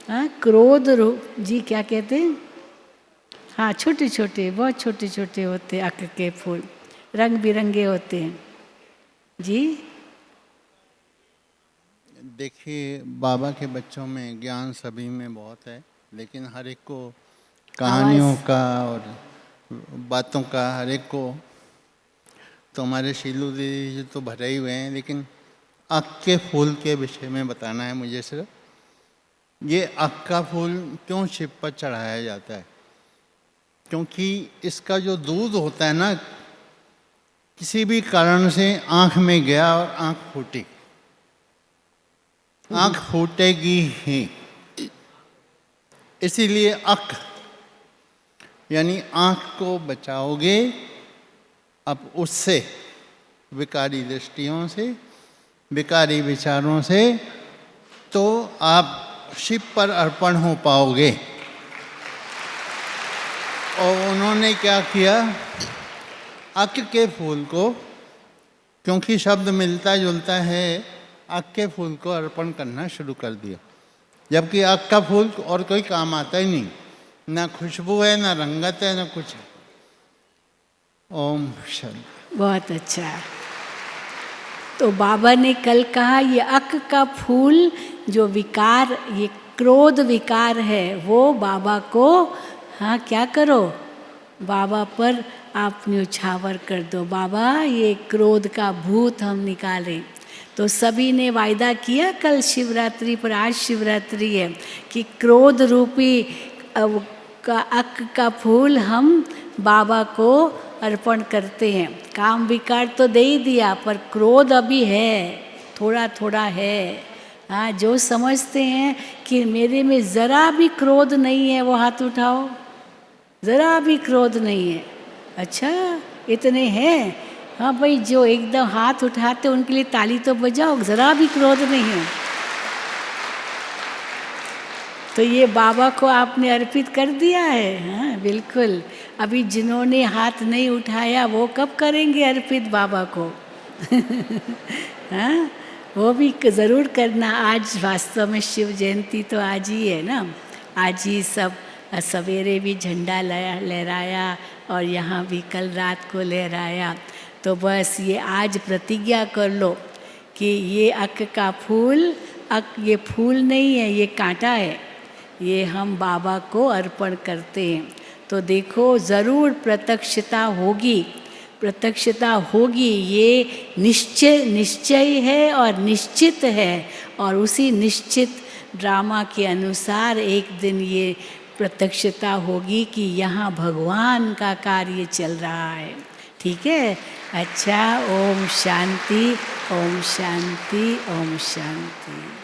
हाँ, क्रोध रूप जी क्या कहते हैं, हाँ, छोटे छोटे, बहुत छोटे छोटे होते हैं अक के फूल, रंग बिरंगे होते हैं जी। देखिए, बाबा के बच्चों में ज्ञान सभी में बहुत है, लेकिन हर एक को कहानियों का और बातों का हर एक को, तो हमारे शीलू दीदी जी तो भरे ही हुए हैं, लेकिन अक के फूल के विषय में बताना है मुझे सिर्फ। ये अक का फूल क्यों शिव पर चढ़ाया जाता है? क्योंकि इसका जो दूध होता है ना, किसी भी कारण से आँख में गया और आँख फूटी, आँख फूटेगी ही। इसीलिए अक यानी आँख को बचाओगे अब उससे, विकारी दृष्टियों से, विकारी विचारों से, तो आप शिव पर अर्पण हो पाओगे। और उन्होंने क्या किया, अक के फूल को, क्योंकि शब्द मिलता जुलता है, अक के फूल को अर्पण करना शुरू कर दिया। जबकि अक का फूल और कोई काम आता ही नहीं, ना खुशबू है, ना रंगत है, ना कुछ है। ओम शांति। बहुत अच्छा। तो बाबा ने कल कहा ये अक का फूल जो विकार, ये क्रोध विकार है, वो बाबा को, हाँ क्या करो, बाबा पर आप न्यौछावर कर दो। बाबा ये क्रोध का भूत हम निकालें। तो सभी ने वायदा किया कल शिवरात्रि पर, आज शिवरात्रि है, कि क्रोध रूपी का अक का फूल हम बाबा को अर्पण करते हैं। काम विकार तो दे ही दिया, पर क्रोध अभी है, थोड़ा थोड़ा है। हाँ, जो समझते हैं कि मेरे में ज़रा भी क्रोध नहीं है वो हाथ उठाओ। ज़रा भी क्रोध नहीं है। अच्छा, इतने हैं? हाँ भाई, जो एकदम हाथ उठाते उनके लिए ताली तो बजाओ, ज़रा भी क्रोध नहीं है। तो ये बाबा को आपने अर्पित कर दिया है। हाँ बिल्कुल। अभी जिन्होंने हाथ नहीं उठाया वो कब करेंगे अर्पित बाबा को? हाँ, वो भी ज़रूर करना। आज वास्तव में शिव जयंती तो आज ही है ना। आज ही सब सवेरे भी झंडा लहराया और यहाँ भी कल रात को लहराया। तो बस ये आज प्रतिज्ञा कर लो कि ये अक का फूल, ये फूल नहीं है, ये कांटा है, ये हम बाबा को अर्पण करते हैं। तो देखो ज़रूर प्रत्यक्षता होगी, प्रत्यक्षता होगी। ये निश्चय है और निश्चित है। और उसी निश्चित ड्रामा के अनुसार एक दिन ये प्रत्यक्षता होगी कि यहाँ भगवान का कार्य चल रहा है। ठीक है? अच्छा, ओम शांति, ओम शांति, ओम शांति।